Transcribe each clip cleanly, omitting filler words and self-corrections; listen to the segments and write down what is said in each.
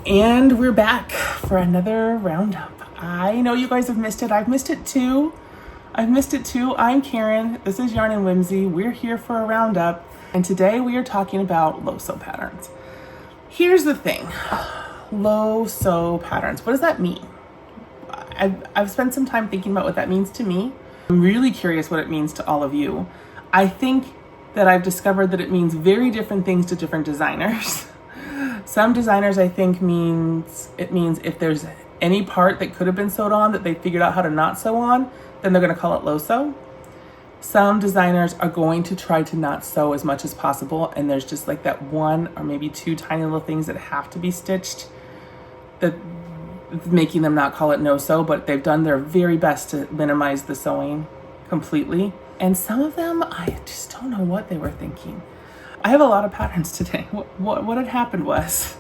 And we're back for another roundup. I know you guys have missed it. I've missed it too. I'm Karen. This is Yarn and Whimsy. We're here for a roundup. And today we are talking about low-sew patterns. Here's the thing. Low-sew patterns. What does that mean? I've spent some time thinking about what that means to me. I'm really curious what it means to all of you. I think that I've discovered that it means very different things to different designers. Some designers, I think, it means if there's any part that could have been sewed on that they figured out how to not sew on, then they're going to call it low sew. Some designers are going to try to not sew as much as possible, and there's just like that one or maybe two tiny little things that have to be stitched, that making them not call it no sew, but they've done their very best to minimize the sewing completely. And some of them, I just don't know what they were thinking. I have a lot of patterns today. What had happened was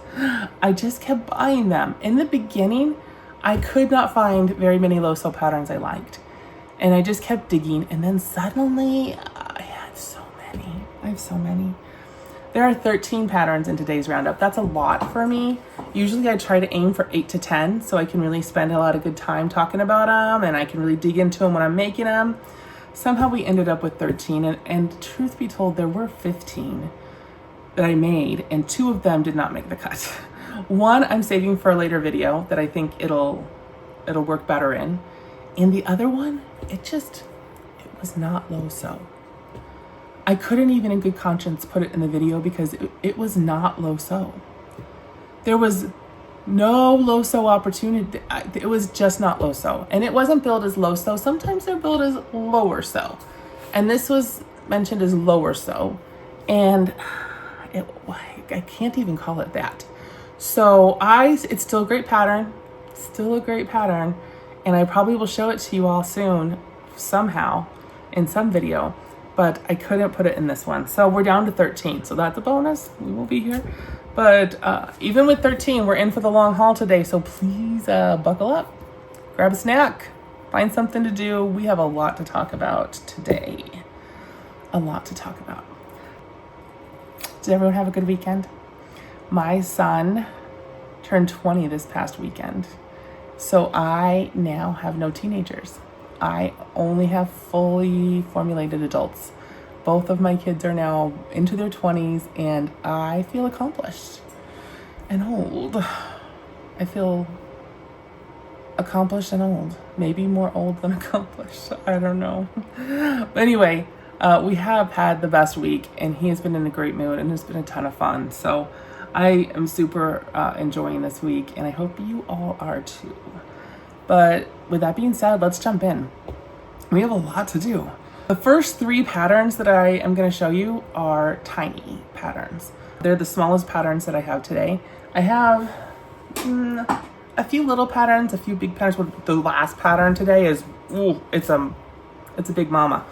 I just kept buying them. In the beginning, I could not find very many low sew patterns I liked. And I just kept digging, and then suddenly I have so many. There are 13 patterns in today's roundup. That's a lot for me. Usually I try to aim for 8 to 10 so I can really spend a lot of good time talking about them and I can really dig into them when I'm making them. Somehow we ended up with 13, and truth be told, there were 15 that I made, and 2 of them did not make the cut. One I'm saving for a later video that I think it'll work better in. And the other one, it was not low sew. I couldn't even in good conscience put it in the video because it was not low sew. There was no low sew opportunity. It was just not low sew. And it wasn't billed as low sew. Sometimes they're billed as lower sew. And this was mentioned as lower sew. And I can't even call it that. So it's still a great pattern. And I probably will show it to you all soon, somehow, in some video. But I couldn't put it in this one. So we're down to 13. So that's a bonus. We will be here. But even with 13, we're in for the long haul today. So please buckle up, grab a snack, find something to do. We have a lot to talk about today. Did everyone have a good weekend? My son turned 20 this past weekend. So I now have no teenagers. I only have fully formulated adults. Both of my kids are now into their 20s, and I feel accomplished and old. I feel accomplished and old. Maybe more old than accomplished. I don't know. But anyway, we have had the best week, and he has been in a great mood, and it's been a ton of fun. So I am super enjoying this week, and I hope you all are too. But with that being said, let's jump in. We have a lot to do. The first 3 patterns that I am going to show you are tiny patterns. They're the smallest patterns that I have today. I have a few little patterns, a few big patterns. But the last pattern today is, it's a big mama.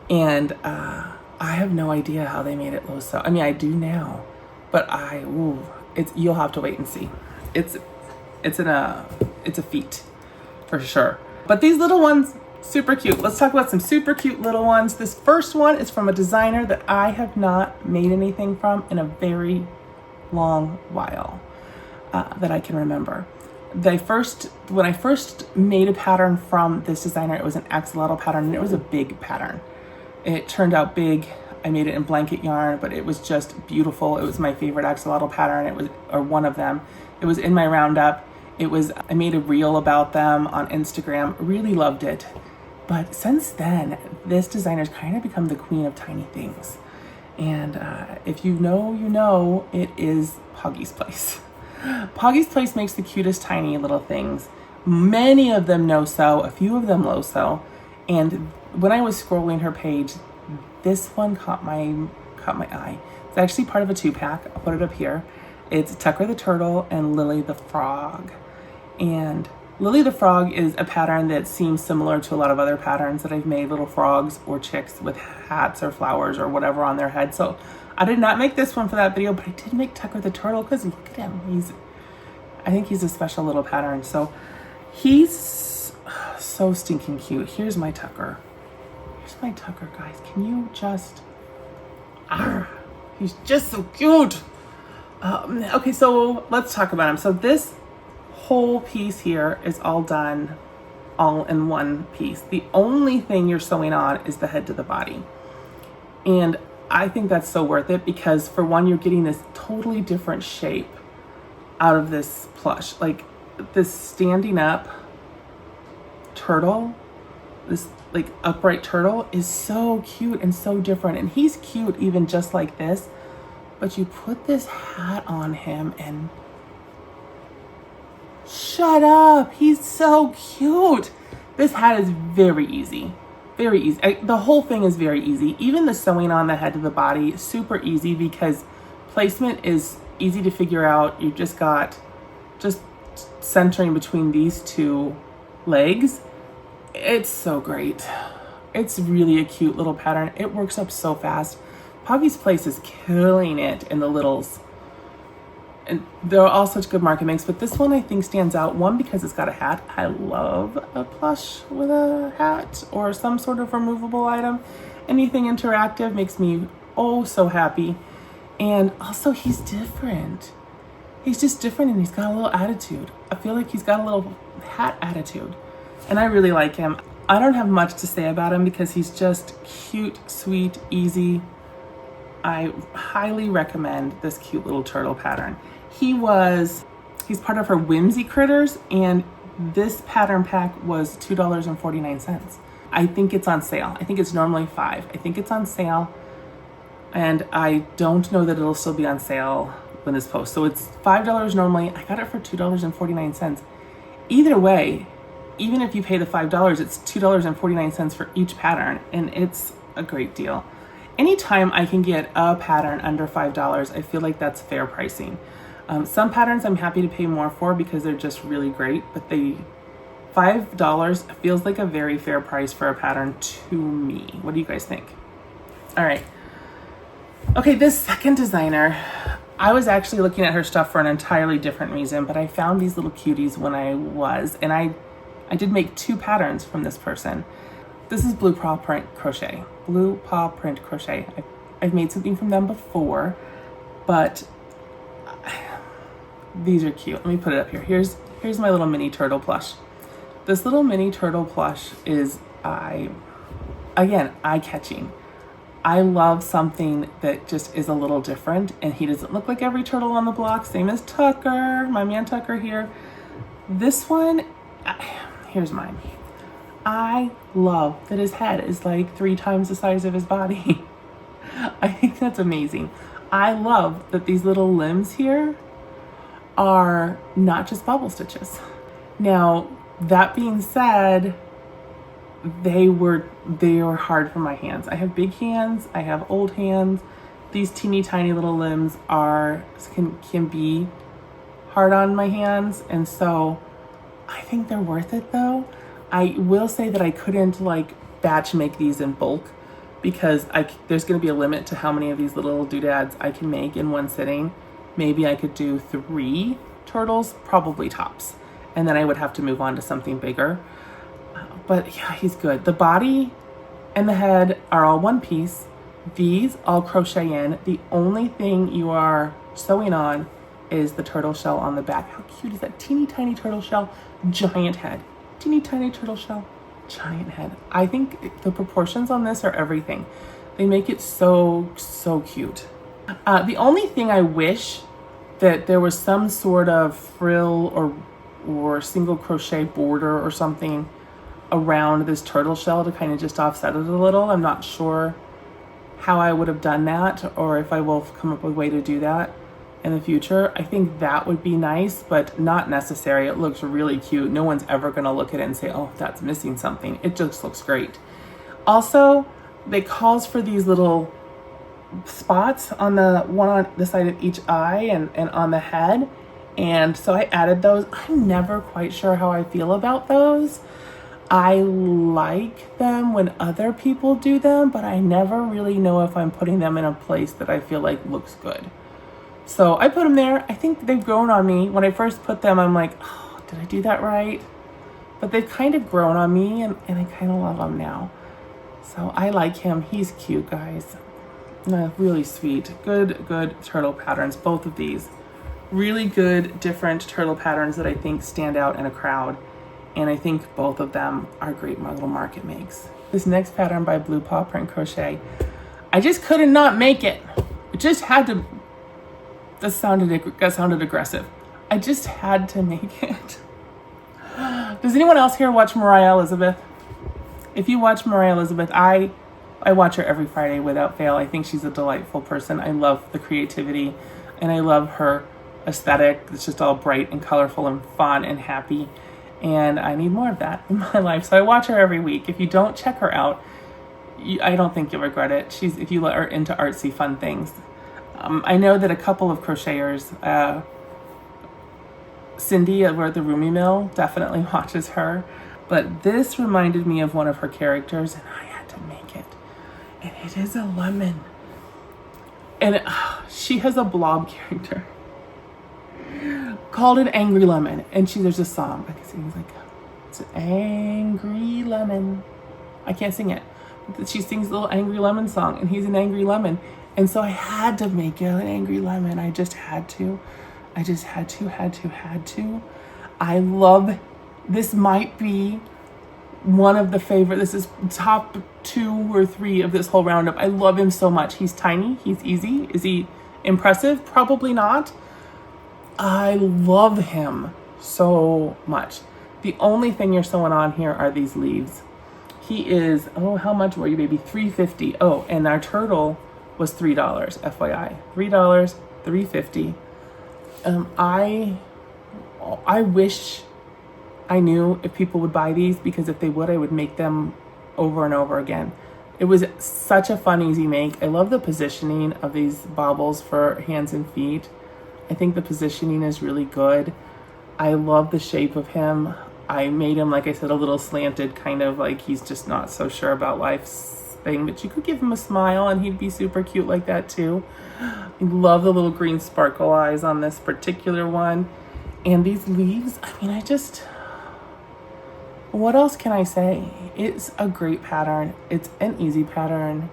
And I have no idea how they made it low sew. I mean, I do now, but you'll have to wait and see. It's a feat for sure. But these little ones, super cute. Let's talk about some super cute little ones. This first one is from a designer that I have not made anything from in a very long while that I can remember. When I first made a pattern from this designer, it was an axolotl pattern, and it was a big pattern. It turned out big. I made it in blanket yarn, but it was just beautiful. It was my favorite axolotl pattern. Or one of them. It was in my roundup. I made a reel about them on Instagram. Really loved it. But since then, this designer's kind of become the queen of tiny things. And if you know, you know, it is Poggy's Place. Poggy's Place makes the cutest tiny little things. Many of them no sew, a few of them low sew. And when I was scrolling her page, this one caught my eye. It's actually part of a 2-pack. I'll put it up here. It's Tucker the Turtle and Lily the Frog. And Lily the Frog is a pattern that seems similar to a lot of other patterns that I've made, little frogs or chicks with hats or flowers or whatever on their head. So I did not make this one for that video, but I did make Tucker the Turtle because look at him. I think he's a special little pattern. So he's so stinking cute. Here's my Tucker. Guys. Can you just... he's just so cute. Okay, so let's talk about him. So this whole piece here is all done all in one piece. The only thing you're sewing on is the head to the body. And I think that's so worth it because for one, you're getting this totally different shape out of this plush. Like this standing up turtle, this like upright turtle is so cute and so different. And he's cute even just like this, but you put this hat on him and shut up, he's so cute. This hat is very easy. Very easy. The whole thing is very easy. Even the sewing on the head to the body, super easy because placement is easy to figure out. You just got centering between these two legs. It's so great. It's really a cute little pattern. It works up so fast. Poggy's Place is killing it in the littles. And they're all such good market makes, but this one I think stands out. One, because it's got a hat. I love a plush with a hat or some sort of removable item. Anything interactive makes me oh so happy. And also he's different. He's just different and he's got a little attitude. I feel like he's got a little hat attitude. And I really like him. I don't have much to say about him because he's just cute, sweet, easy. I highly recommend this cute little turtle pattern. He's part of her Whimsy Critters, and this pattern pack was $2.49. I think it's on sale. I think it's normally $5. I think it's on sale, and I don't know that it'll still be on sale when this posts. So it's $5 normally. I got it for $2.49. Either way, even if you pay the $5, it's $2.49 for each pattern, and it's a great deal. Anytime I can get a pattern under $5, I feel like that's fair pricing. Some patterns I'm happy to pay more for because they're just really great, but $5 feels like a very fair price for a pattern to me. What do you guys think? All right. Okay, this second designer, I was actually looking at her stuff for an entirely different reason, but I found these little cuties when I did make 2 patterns from this person. This is Blue Paw Print Crochet. Blue Paw Print Crochet. I've made something from them before, but these are cute. Let me put it up here. Here's my little mini turtle plush. This little mini turtle plush is, again, eye-catching. I love something that just is a little different, and he doesn't look like every turtle on the block. Same as Tucker, my man Tucker here. This one, here's mine. I love that his head is like 3 times the size of his body. I think that's amazing. I love that these little limbs here are not just bubble stitches. Now, that being said, they were hard for my hands. I have big hands, I have old hands. These teeny tiny little limbs can be hard on my hands, and so I think they're worth it though. I will say that I couldn't like batch make these in bulk because there's going to be a limit to how many of these little doodads I can make in one sitting. Maybe I could do 3 turtles, probably tops, and then I would have to move on to something bigger. But yeah, he's good. The body and the head are all one piece. These all crochet in. The only thing you are sewing on is the turtle shell on the back. How cute is that? Teeny tiny turtle shell, giant head. Teeny tiny turtle shell, giant head. I think the proportions on this are everything. They make it so, so cute. The only thing I wish that there was some sort of frill or single crochet border or something around this turtle shell to kind of just offset it a little. I'm not sure how I would have done that or if I will come up with a way to do that in the future. I think that would be nice, but not necessary. It looks really cute. No one's ever going to look at it and say, oh, that's missing something. It just looks great. Also, they calls for these little spots on the one on the side of each eye and on the head. And so I added those. I'm never quite sure how I feel about those. I like them when other people do them, but I never really know if I'm putting them in a place that I feel like looks good. So I put them there. I think they've grown on me. When I first put them, I'm like, oh, did I do that right? But they've kind of grown on me and I kind of love them now. So I like him. He's cute, guys. Really sweet. Good turtle patterns, both of these. Really good, different turtle patterns that I think stand out in a crowd. And I think both of them are great little market makes. This next pattern by Blue Paw Print Crochet, I just couldn't not make it. It just had to, that sounded aggressive. I just had to make it. Does anyone else here watch Mariah Elizabeth? If you watch Mariah Elizabeth, I watch her every Friday without fail. I think she's a delightful person. I love the creativity and I love her aesthetic. It's just all bright and colorful and fun and happy. And I need more of that in my life. So I watch her every week. If you don't check her out, I don't think you'll regret it. If you are into artsy, fun things. I know that a couple of crocheters, Cindy over at the Rumi Mill definitely watches her. But this reminded me of one of her characters and I had to make it. And it is a lemon. And she has a blob character called an angry lemon. And there's a song. I can sing like, it's an angry lemon. I can't sing it. She sings a little angry lemon song and he's an angry lemon. And so I had to make it an angry lemon. I just had to. I love, this might be one of the favorite, this is top 2 or 3 of this whole roundup. I love him so much. He's tiny, he's easy. Is he impressive? Probably not. I love him so much. The only thing you're sewing on here are these leaves. He is, oh, how much were you, baby? $3.50. Oh, and our turtle was $3, FYI. $3, $3.50. I wish I knew if people would buy these, because if they would, I would make them over and over again. It was such a fun, easy make. I love the positioning of these baubles for hands and feet. I think the positioning is really good. I love the shape of him. I made him, like I said, a little slanted, kind of like he's just not so sure about life's thing, but you could give him a smile and he'd be super cute like that too. I love the little green sparkle eyes on this particular one. And these leaves, I mean, what else can I say? It's a great pattern. It's an easy pattern.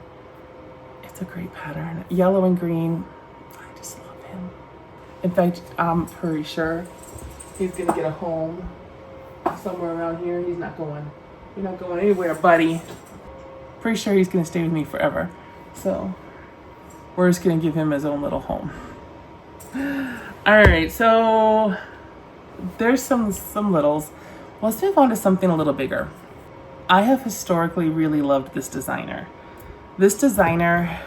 It's a great pattern. Yellow and green, I just love him. In fact, I'm pretty sure he's gonna get a home somewhere around here. You're not going anywhere, buddy. Pretty sure he's gonna stay with me forever. So we're just gonna give him his own little home. All right, so there's some littles. Let's move on to something a little bigger. I have historically really loved this designer. This designer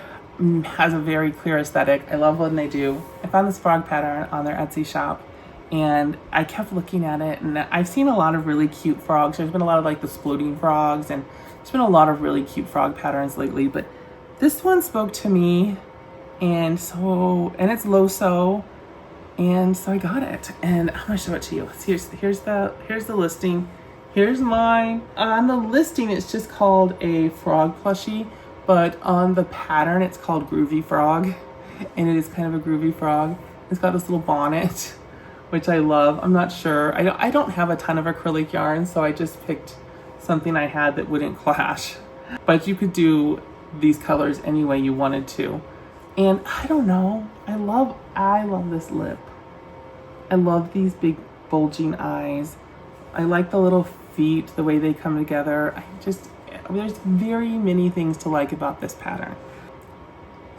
has a very clear aesthetic. I love when they do. I found this frog pattern on their Etsy shop and I kept looking at it, and I've seen a lot of really cute frogs. There's been a lot of like the exploding frogs, and there's been a lot of really cute frog patterns lately, but this one spoke to me, and it's low sew, and so I got it, and I'm gonna show it to you. Here's the listing. Here's mine. On the listing, it's just called a frog plushie, but on the pattern, it's called Groovy Frog, and it is kind of a groovy frog. It's got this little bonnet, which I love. I'm not sure. I don't have a ton of acrylic yarn, so I just picked something I had that wouldn't clash. But you could do these colors any way you wanted to. And I don't know. I love this lip. I love these big bulging eyes. I like the little feet, the way they come together. There's very many things to like about this pattern.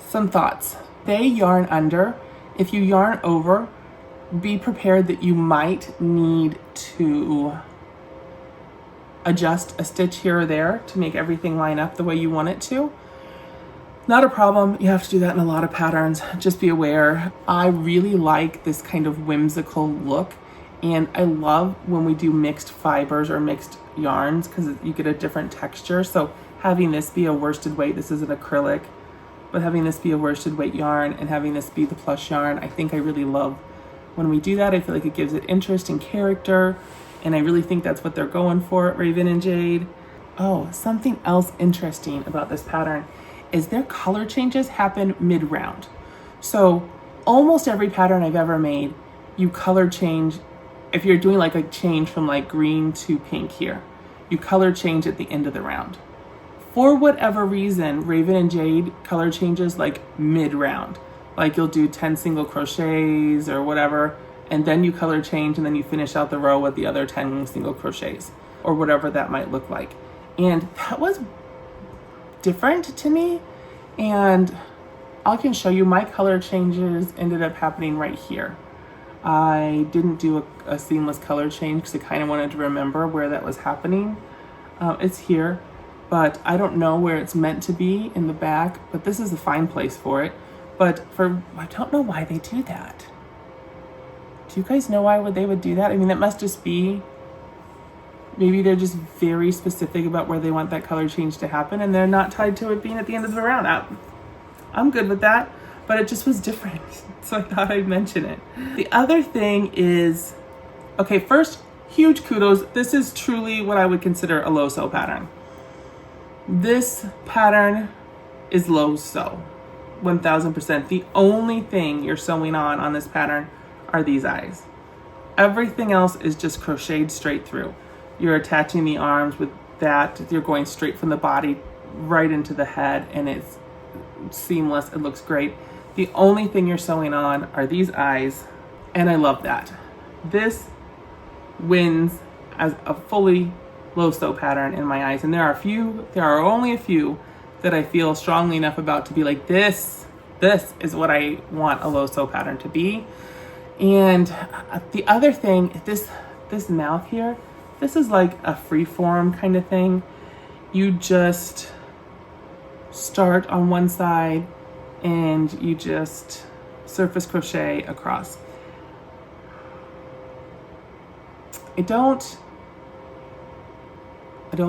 Some thoughts. They yarn under. If you yarn over, be prepared that you might need to adjust a stitch here or there to make everything line up the way you want it to. Not a problem. You have to do that in a lot of patterns. Just be aware. I really like this kind of whimsical look, and I love when we do mixed fibers or mixed yarns because you get a different texture. So having this be a worsted weight, this is an acrylic, but having this be a worsted weight yarn and having this be the plush yarn, I think I really love when we do that. I feel like it gives it interest and character, and I really think that's what they're going for at Raven and Jade. Oh, something else interesting about this pattern is their color changes happen mid-round. So almost every pattern I've ever made, you color change. If you're doing like a change from like green to pink here, you color change at the end of the round. For whatever reason, Raven and Jade color changes like mid-round. Like you'll do 10 single crochets or whatever, and then you color change, and then you finish out the row with the other 10 single crochets or whatever that might look like. And that was different to me. And I can show you my color changes ended up happening right here. I didn't do a seamless color change because I kind of wanted to remember where that was happening. It's here, but I don't know where it's meant to be in the back, but this is a fine place for it. But I don't know why they do that. Do you guys know why they would do that? I mean, that must just be, maybe they're just very specific about where they want that color change to happen, and they're not tied to it being at the end of the round. I'm good with that, but it just was different. So I thought I'd mention it. The other thing is, okay, first, huge kudos. This is truly what I would consider a low sew pattern. This pattern is low sew, 1000%. The only thing you're sewing on this pattern are these eyes. Everything else is just crocheted straight through. You're attaching the arms with that. You're going straight from the body right into the head, and it's seamless. It looks great. The only thing you're sewing on are these eyes, and I love that. This wins as a fully low sew pattern in my eyes, and there are only a few that I feel strongly enough about to be like, this is what I want a low sew pattern to be. And the other thing, this mouth here, this is like a free form kind of thing. You just start on one side and you just surface crochet across. I don't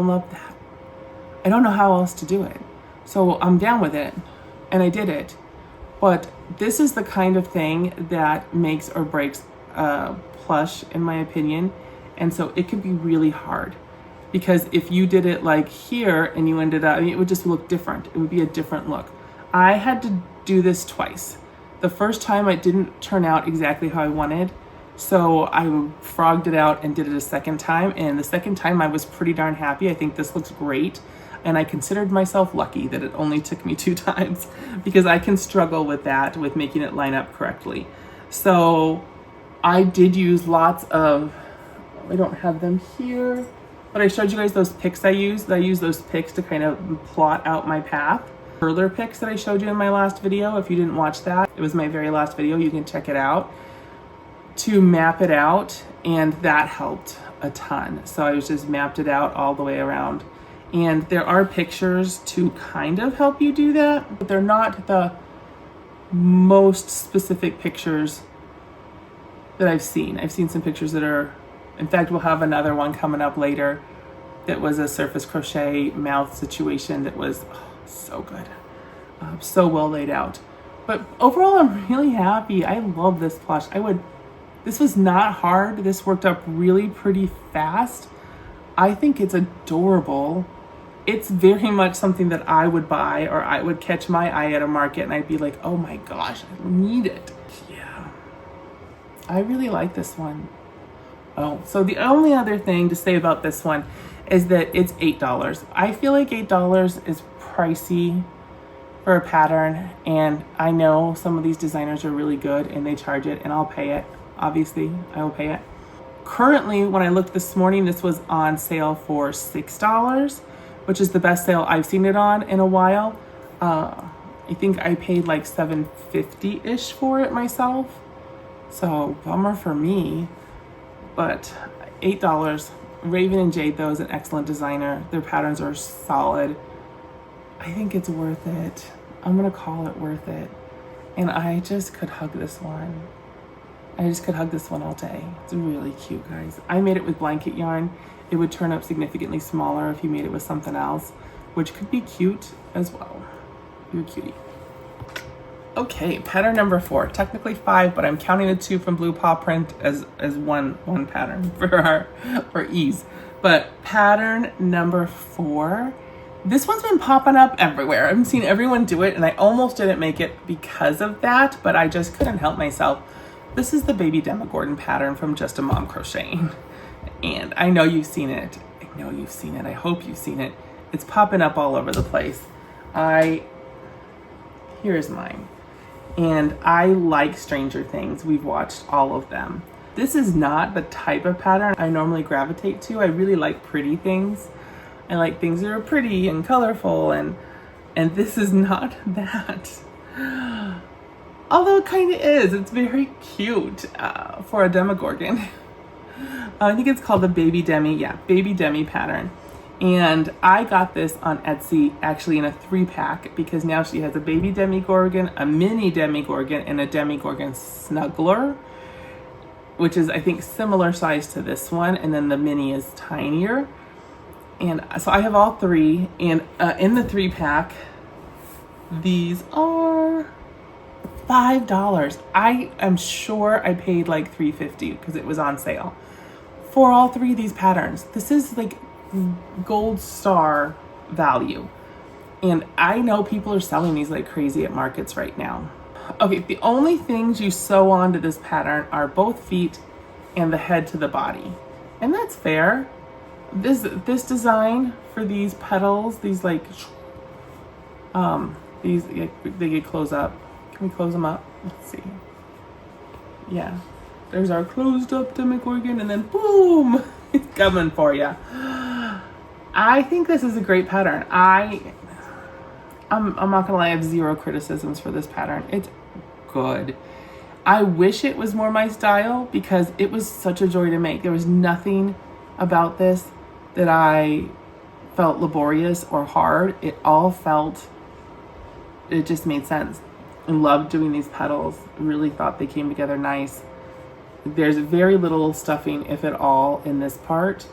love that. I don't know how else to do it. So I'm down with it, and I did it. But this is the kind of thing that makes or breaks plush, in my opinion. And so it can be really hard, because if you did it like here and you ended up, I mean, it would just look different. It would be a different look. I had to do this twice. The first time it didn't turn out exactly how I wanted, so I frogged it out and did it a second time. And the second time I was pretty darn happy. I think this looks great. And I considered myself lucky that it only took me 2 times, because I can struggle with that, with making it line up correctly. So I did use lots of, I don't have them here, but I showed you guys those picks I used. I used those picks to kind of plot out my path. Further picks that I showed you in my last video. If you didn't watch that, it was my very last video. You can check it out, to map it out, and that helped a ton. So I just mapped it out all the way around. And there are pictures to kind of help you do that, but they're not the most specific pictures that I've seen. I've seen some pictures that are, in fact, we'll have another one coming up later that was a surface crochet mouth situation that was so good, so well laid out. But overall, I'm really happy. I love this plush. This was not hard. This worked up really pretty fast. I think it's adorable. It's very much something that I would buy, or I would catch my eye at a market and I'd be like, oh my gosh, I need it. Yeah, I really like this one. Oh, so the only other thing to say about this one is that it's $8. I feel like $8 is pricey for a pattern, and I know some of these designers are really good and they charge it, and I'll pay it. Obviously, I will pay it. Currently, when I looked this morning, this was on sale for $6, which is the best sale I've seen it on in a while. I think I paid like $7.50-ish for it myself. So bummer for me, but $8. Raven and Jade, though, is an excellent designer. Their patterns are solid. I think it's worth it. I'm gonna call it worth it. And I just could hug this one. I just could hug this one all day. It's really cute, guys. I made it with blanket yarn. It would turn up significantly smaller if you made it with something else, which could be cute as well. You're a cutie. Okay, pattern number 4. Technically 5, but I'm counting the 2 from Blue Paw Print as one pattern for ease. But pattern number 4. This one's been popping up everywhere. I've seen everyone do it, and I almost didn't make it because of that, but I just couldn't help myself. This is the baby Demogorgon pattern from Just a Mom Crocheting. And I know you've seen it. I hope you've seen it. It's popping up all over the place. Here's mine. And I like Stranger Things. We've watched all of them. This is not the type of pattern I normally gravitate to. I really like pretty things. I like things that are pretty and colorful, and this is not that. Although it kind of is. It's very cute for a Demogorgon. I think it's called the Baby Demi. Yeah, Baby Demi pattern. And I got this on Etsy actually in a 3-pack because now she has a baby Demogorgon, a mini Demogorgon, and a Demogorgon snuggler, which is I think similar size to this one, and then the mini is tinier. And so I have all 3, and in the 3-pack, these are $5. I am sure I paid like $3.50 because it was on sale for all 3 of these patterns. This is like gold star value, and I know people are selling these like crazy at markets right now. Okay, the only things you sew onto this pattern are both feet and the head to the body, and that's fair. This design for these petals, these like these, they get close up. Can we close them up? Let's see. Yeah, there's our closed up Demogorgon, and then boom, it's coming for you. I think this is a great pattern. I'm not gonna lie, I have 0 criticisms for this pattern. It's good. I wish it was more my style because it was such a joy to make. There was nothing about this that I felt laborious or hard. It just made sense. I loved doing these petals. Really thought they came together nice. There's very little stuffing, if at all, in this part,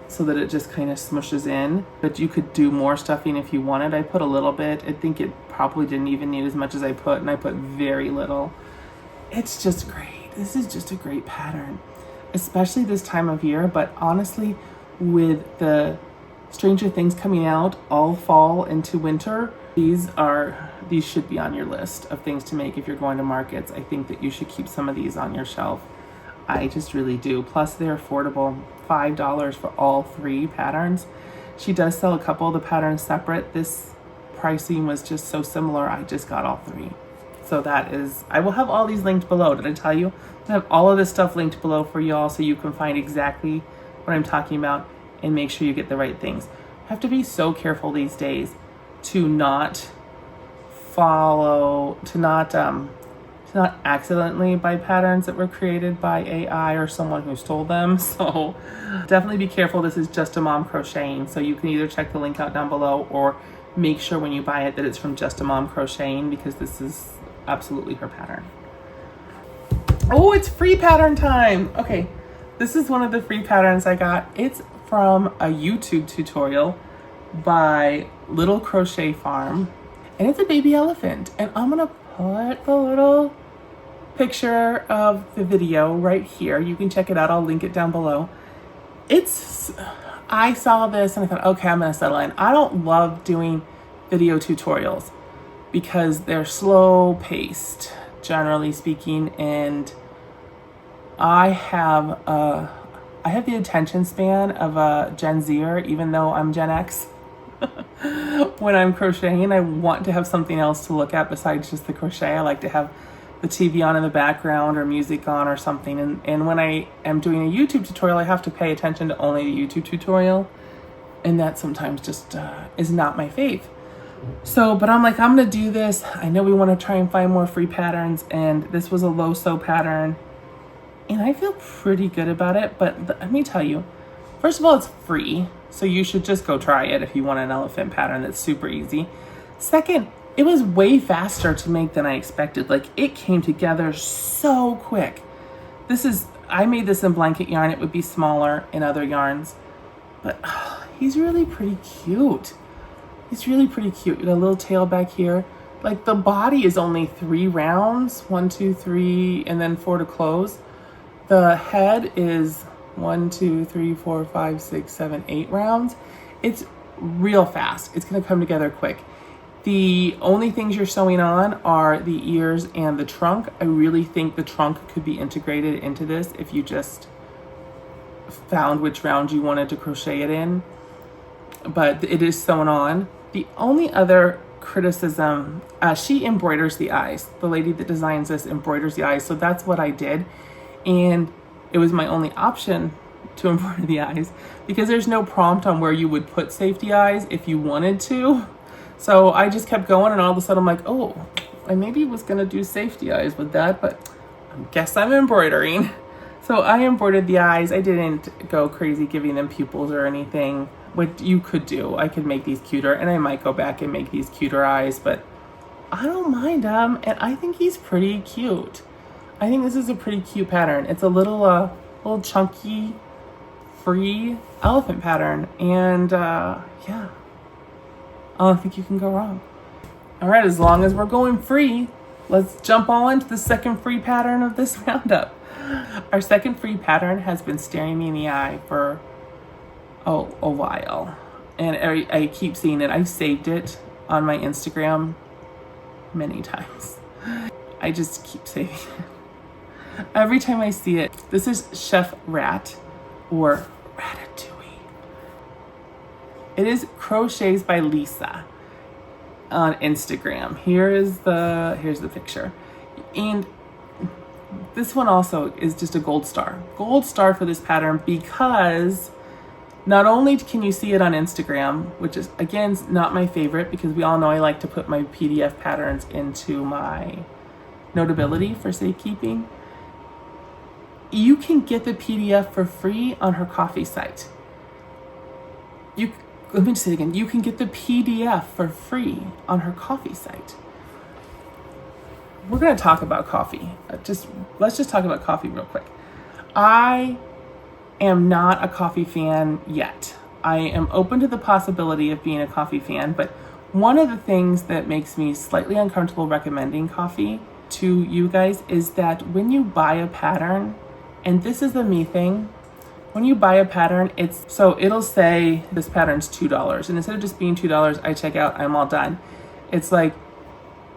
so that it just kind of smushes in, but you could do more stuffing if you wanted. I put a little bit. I think it probably didn't even need as much as I put, and I put very little. It's just great. This is just a great pattern, especially this time of year, but honestly, with the Stranger Things coming out all fall into winter, these should be on your list of things to make if you're going to markets. I think that you should keep some of these on your shelf. I just really do. Plus they're affordable. $5 for all 3 patterns. She does sell a couple of the patterns separate. This pricing was just so similar. I just got all 3. So that is, I will have all these linked below. Did I tell you? I have all of this stuff linked below for y'all so you can find exactly what I'm talking about and make sure you get the right things. I have to be so careful these days to not accidentally buy patterns that were created by AI or someone who stole them. So definitely be careful. This is Just a Mom Crocheting. So you can either check the link out down below or make sure when you buy it that it's from Just a Mom Crocheting, because this is absolutely her pattern. Oh, it's free pattern time. Okay, this is one of the free patterns I got. It's from a YouTube tutorial by Little Crochet Farm, and it's a baby elephant, and I'm gonna put the little picture of the video right here. You can check it out. I'll link it down below. I saw this and I thought, okay, I'm gonna settle in. I don't love doing video tutorials because they're slow paced, generally speaking, and I have the attention span of a Gen Zer, even though I'm Gen X. When I'm crocheting, I want to have something else to look at besides just the crochet. I like to have the TV on in the background or music on or something. And when I am doing a YouTube tutorial, I have to pay attention to only the YouTube tutorial. And that sometimes just is not my fave. So, but I'm like, I'm gonna do this. I know we want to try and find more free patterns, and this was a low sew pattern. And I feel pretty good about it, but let me tell you, first of all, it's free. So you should just go try it if you want an elephant pattern that's super easy. Second, it was way faster to make than I expected. Like, it came together so quick. I made this in blanket yarn. It would be smaller in other yarns, but he's really pretty cute. He's really pretty cute. With a little tail back here. Like, the body is only 3 rounds, 1, 2, 3, and then 4 to close. The head is 1, 2, 3, 4, 5, 6, 7, 8 rounds. It's real fast. It's gonna come together quick. The only things you're sewing on are the ears and the trunk. I really think the trunk could be integrated into this if you just found which round you wanted to crochet it in. but it is sewn on. The only other criticism, she embroiders the eyes. The lady that designs this embroiders the eyes, so that's what I did. And it was my only option to embroider the eyes because there's no prompt on where you would put safety eyes if you wanted to. So I just kept going, and all of a sudden I'm like, oh, I maybe was gonna do safety eyes with that, but I guess I'm embroidering. So I embroidered the eyes. I didn't go crazy giving them pupils or anything. What you could do, I could make these cuter, and I might go back and make these cuter eyes, but I don't mind them, and I think he's pretty cute. I think this is a pretty cute pattern. It's a little chunky, free elephant pattern, and yeah, I don't think you can go wrong. All right, as long as we're going free, let's jump on to the second free pattern of this roundup. Our second free pattern has been staring me in the eye for a while, and I keep seeing it. I've saved it on my Instagram many times. I just keep saving it. Every time I see it. This is Chef Rat, or Ratatouille. It is Crochets by Lisa on Instagram. Here's the picture. And this one also is just a gold star. Gold star for this pattern because not only can you see it on Instagram, which is, again, not my favorite because we all know I like to put my PDF patterns into my Notability for safekeeping. You can get the PDF for free on her coffee site. Let me just say it again. You can get the PDF for free on her coffee site. We're going to talk about coffee. Let's just talk about coffee real quick. I am not a coffee fan yet. I am open to the possibility of being a coffee fan, but one of the things that makes me slightly uncomfortable recommending coffee to you guys is that when you buy a pattern, and this is the me thing, when you buy a pattern, it'll say this pattern's $2, and instead of just being $2, I check out, I'm all done. It's like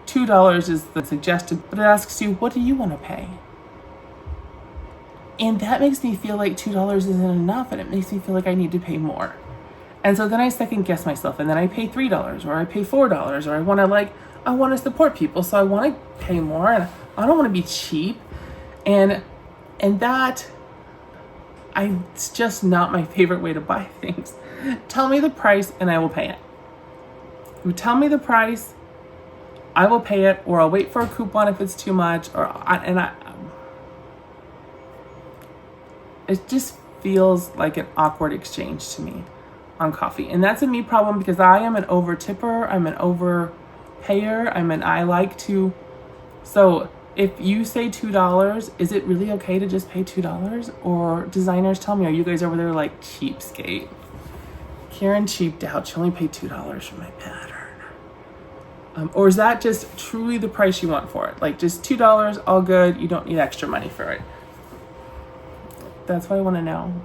$2 is the suggested, but it asks you, what do you want to pay? And that makes me feel like $2 isn't enough, and it makes me feel like I need to pay more. And so then I second guess myself, and then I pay $3 or I pay $4, or I want to support people, so I want to pay more, and I don't want to be cheap. And that, it's just not my favorite way to buy things. Tell me the price and I will pay it. You tell me the price, I will pay it, or I'll wait for a coupon if it's too much, it just feels like an awkward exchange to me on coffee. And that's a me problem because I am an over tipper, I'm an over payer, I like to, so if you say $2, is it really okay to just pay $2? Or designers, tell me, are you guys over there like cheapskate? Karen cheaped out, she only paid $2 for my pattern. Or is that just truly the price you want for it? Like just $2, all good, you don't need extra money for it. That's what I want to know.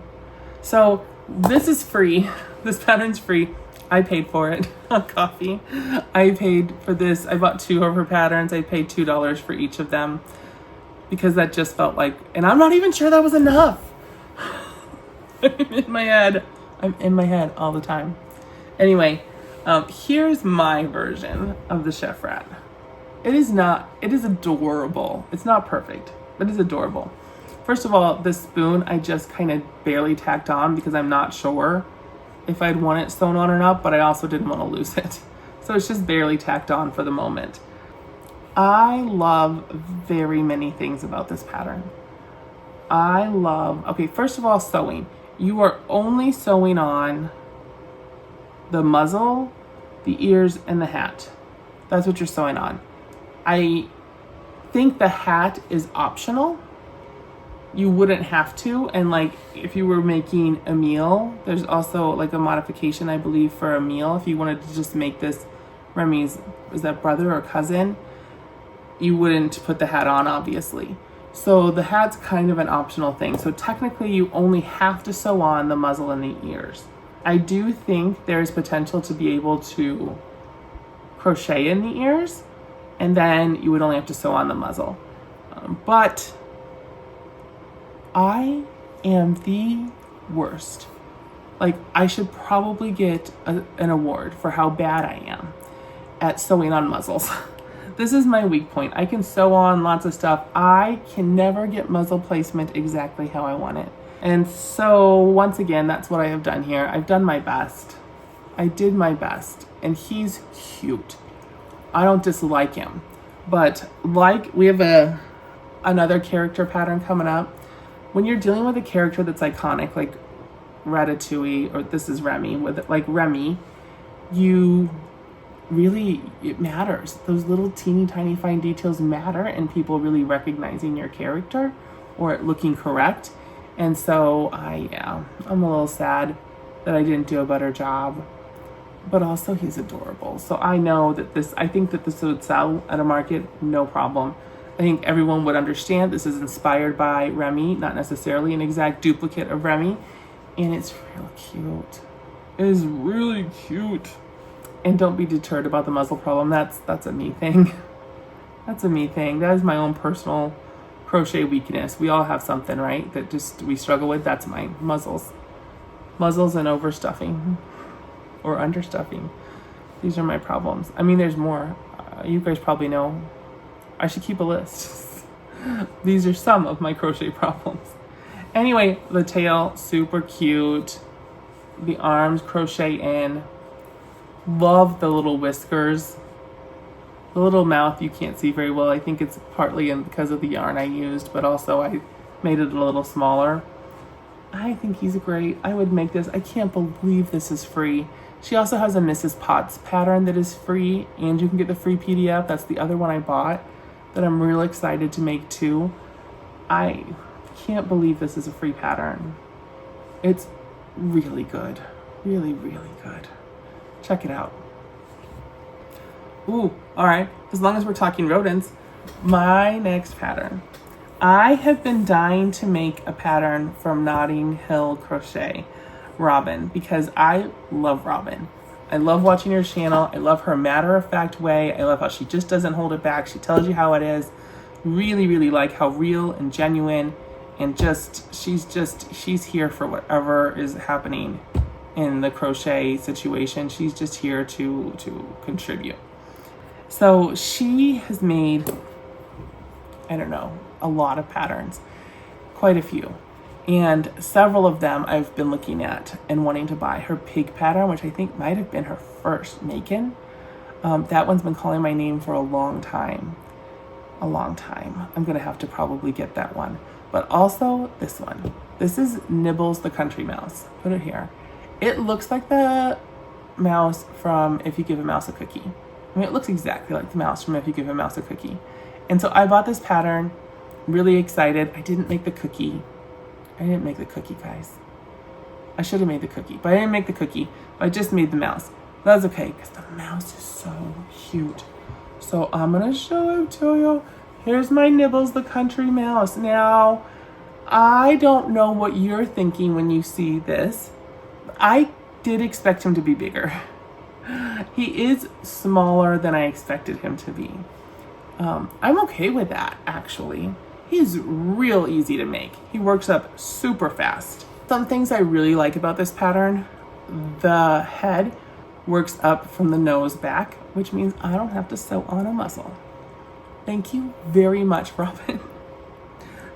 So this is free. This pattern's free. I paid for it on coffee. I paid for this. I bought 2 of her patterns. I paid $2 for each of them because that just felt like, and I'm not even sure that was enough. I'm in my head all the time. Anyway, here's my version of the Chef Rat. It is adorable. It's not perfect, but it's adorable. First of all, the spoon I just kind of barely tacked on because I'm not sure if I'd want it sewn on or not, but I also didn't want to lose it. So it's just barely tacked on for the moment. I love very many things about this pattern. First of all, sewing. You are only sewing on the muzzle, the ears, and the hat. That's what you're sewing on. I think the hat is optional. You wouldn't have to, and like if you were making a meal, there's also like a modification, I believe, for a meal. If you wanted to just make this Remy's, is that brother or cousin, you wouldn't put the hat on, obviously. So the hat's kind of an optional thing. So technically you only have to sew on the muzzle and the ears. I do think there's potential to be able to crochet in the ears, and then you would only have to sew on the muzzle. But I am the worst Like, I should probably get an award for how bad I am at sewing on muzzles. This is my weak point. I can sew on lots of stuff. I can never get muzzle placement exactly how I want it. And so once again, that's what I have done here. I've done my best. I did my best, and he's cute. I don't dislike him, but like we have another character pattern coming up. When you're dealing with a character that's iconic, like Ratatouille, or this is Remy, with like Remy, it matters. Those little teeny tiny fine details matter, and people really recognizing your character or it looking correct. And so I'm a little sad that I didn't do a better job, but also he's adorable. So I know that I think that this would sell at a market, no problem. I think everyone would understand this is inspired by Remy, not necessarily an exact duplicate of Remy. And it's real cute. It is really cute. And don't be deterred about the muzzle problem. That's a me thing. That's a me thing. That is my own personal crochet weakness. We all have something, right? That just we struggle with. That's mine. Muzzles. Muzzles and overstuffing. Or understuffing. These are my problems. I mean, there's more. You guys probably know. I should keep a list. These are some of my crochet problems. Anyway, the tail, super cute. The arms crochet in. Love the little whiskers. The little mouth you can't see very well. I think it's partly because of the yarn I used, but also I made it a little smaller. I think he's great. I would make this. I can't believe this is free. She also has a Mrs. Potts pattern that is free, and you can get the free PDF. That's the other one I bought that I'm real excited to make too. I can't believe this is a free pattern. It's really good. Really, really good. Check it out. Ooh, all right. As long as we're talking rodents, my next pattern. I have been dying to make a pattern from Notting Hill Crochet, Robin, because I love Robin. I love watching her channel. I love her matter-of-fact way. I love how she just doesn't hold it back. She tells you how it is. Really, really like how real and genuine and she's here for whatever is happening in the crochet situation. She's just here to contribute. So she has made, I don't know, a lot of patterns, quite a few. And several of them I've been looking at and wanting to buy. Her pig pattern, which I think might have been her first making. That one's been calling my name for a long time. I'm gonna have to probably get that one. But also this one. This is Nibbles the country mouse. Put it here. It looks like the mouse from If You Give a Mouse a Cookie. I mean, it looks exactly like the mouse from If You Give a Mouse a Cookie. And so I bought this pattern, really excited. I didn't make the cookie. Guys. I should have made the cookie, but I didn't make the cookie. I just made the mouse. That's okay, because the mouse is so cute. So I'm gonna show it to you. Here's my Nibbles the country mouse. Now, I don't know what you're thinking when you see this. I did expect him to be bigger. He is smaller than I expected him to be. I'm okay with that, actually. He's real easy to make. He works up super fast. Some things I really like about this pattern, the head works up from the nose back, which means I don't have to sew on a muzzle. Thank you very much, Robin.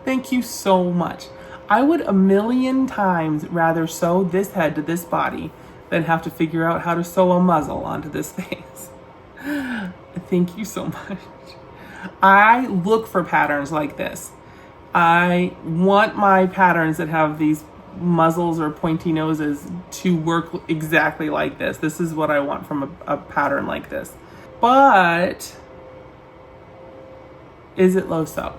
Thank you so much. I would 1,000,000 times rather sew this head to this body than have to figure out how to sew a muzzle onto this face. Thank you so much. I look for patterns like this. I want my patterns that have these muzzles or pointy noses to work exactly like this. This is what I want from a pattern like this. But is it low sew?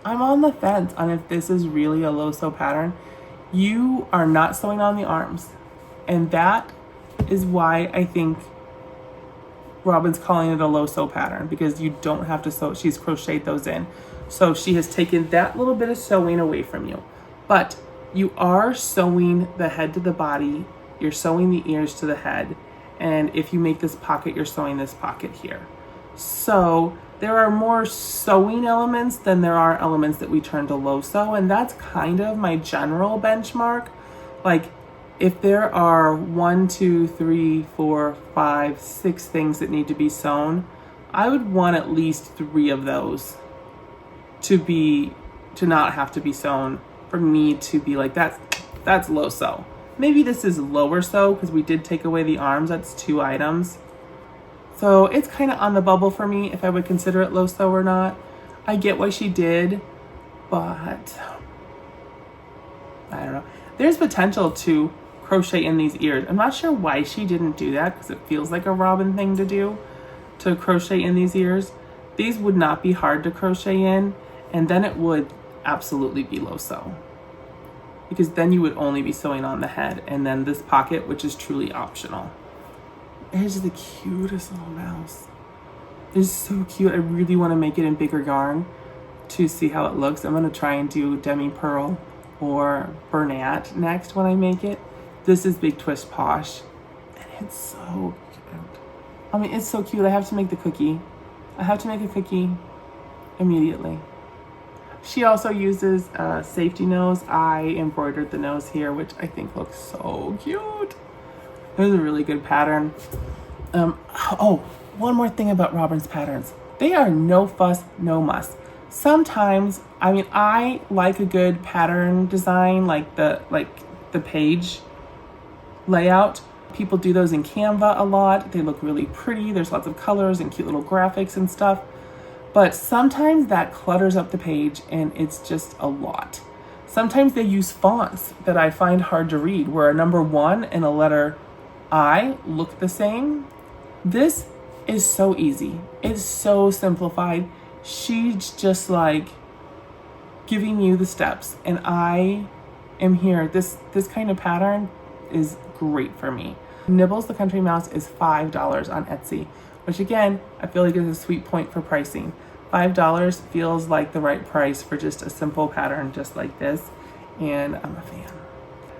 I'm on the fence on if this is really a low sew pattern. You are not sewing on the arms. And that is why I think Robin's calling it a low sew pattern, because you don't have to sew. She's crocheted those in. So she has taken that little bit of sewing away from you. But you are sewing the head to the body. You're sewing the ears to the head. And if you make this pocket, you're sewing this pocket here. So there are more sewing elements than there are elements that we turn to low sew. And that's kind of my general benchmark. Like, if there are 1, 2, 3, 4, 5, 6 things that need to be sewn, I would want at least 3 of those to not have to be sewn for me to be like, that's low sew. Maybe this is lower sew because we did take away the arms. That's 2 items. So it's kind of on the bubble for me if I would consider it low sew or not. I get what she did, but I don't know. There's potential to crochet in these ears. I'm not sure why she didn't do that because it feels like a Robin thing to do, to crochet in these ears. These would not be hard to crochet in, and then it would absolutely be low sew, because then you would only be sewing on the head and then this pocket, which is truly optional. Here's the cutest little mouse. It's so cute. I really want to make it in bigger yarn to see how it looks. I'm going to try and do demi pearl or Bernat next when I make it. This is Big Twist Posh, and it's so cute. I mean, it's so cute. I have to make the cookie. I have to make a cookie immediately. She also uses a safety nose. I embroidered the nose here, which I think looks so cute. It was a really good pattern. Oh, one more thing about Robin's patterns. They are no fuss, no muss. Sometimes, I mean, I like a good pattern design, like the page layout. People do those in Canva a lot. They look really pretty. There's lots of colors and cute little graphics and stuff. But sometimes that clutters up the page and it's just a lot. Sometimes they use fonts that I find hard to read, where a number 1 and a letter I look the same. This is so easy. It's so simplified. She's just like giving you the steps, and I am here. This kind of pattern is great for me. Nibbles the Country Mouse is $5 on Etsy, which again, I feel like is a sweet point for pricing. $5 feels like the right price for just a simple pattern just like this, and I'm a fan.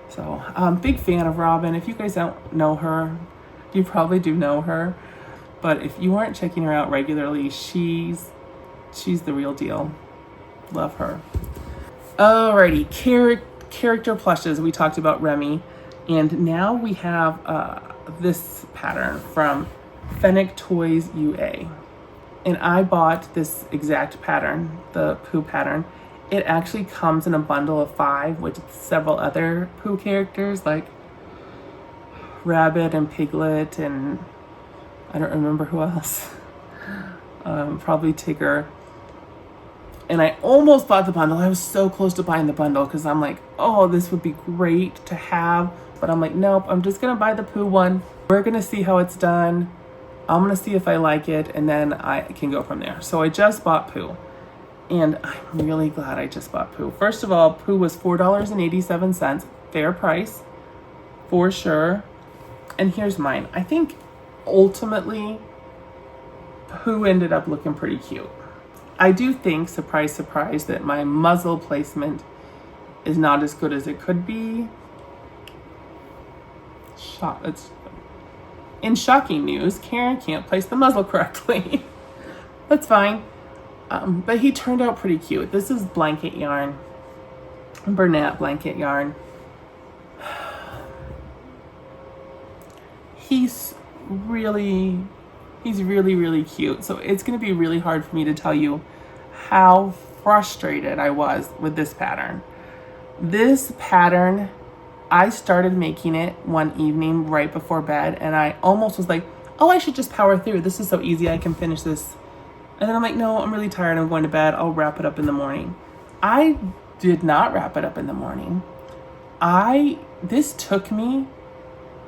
So big fan of Robin. If you guys don't know her, you probably do know her, but if you aren't checking her out regularly, she's the real deal. Love her. Alrighty, character plushes. We talked about Remy, and now we have this pattern from Fennec Toys UA. And I bought this exact pattern, the Pooh pattern. It actually comes in a bundle of 5 with several other Pooh characters like Rabbit and Piglet, and I don't remember who else. Probably Tigger. And I almost bought the bundle. I was so close to buying the bundle because I'm like, oh, this would be great to have. But I'm like, nope, I'm just going to buy the Pooh one. We're going to see how it's done. I'm going to see if I like it, and then I can go from there. So I just bought Pooh, and I'm really glad I just bought Pooh. First of all, Pooh was $4.87, fair price, for sure. And here's mine. I think ultimately, Pooh ended up looking pretty cute. I do think, surprise, surprise, that my muzzle placement is not as good as it could be. In shocking news, Karen can't place the muzzle correctly. That's fine. But he turned out pretty cute. This is blanket yarn, Bernat blanket yarn. He's really, really cute. So it's going to be really hard for me to tell you how frustrated I was with this pattern. This pattern, I started making it one evening right before bed, and I almost was like, oh, I should just power through. This is so easy. I can finish this. And then I'm like, no, I'm really tired. I'm going to bed. I'll wrap it up in the morning. I did not wrap it up in the morning. This took me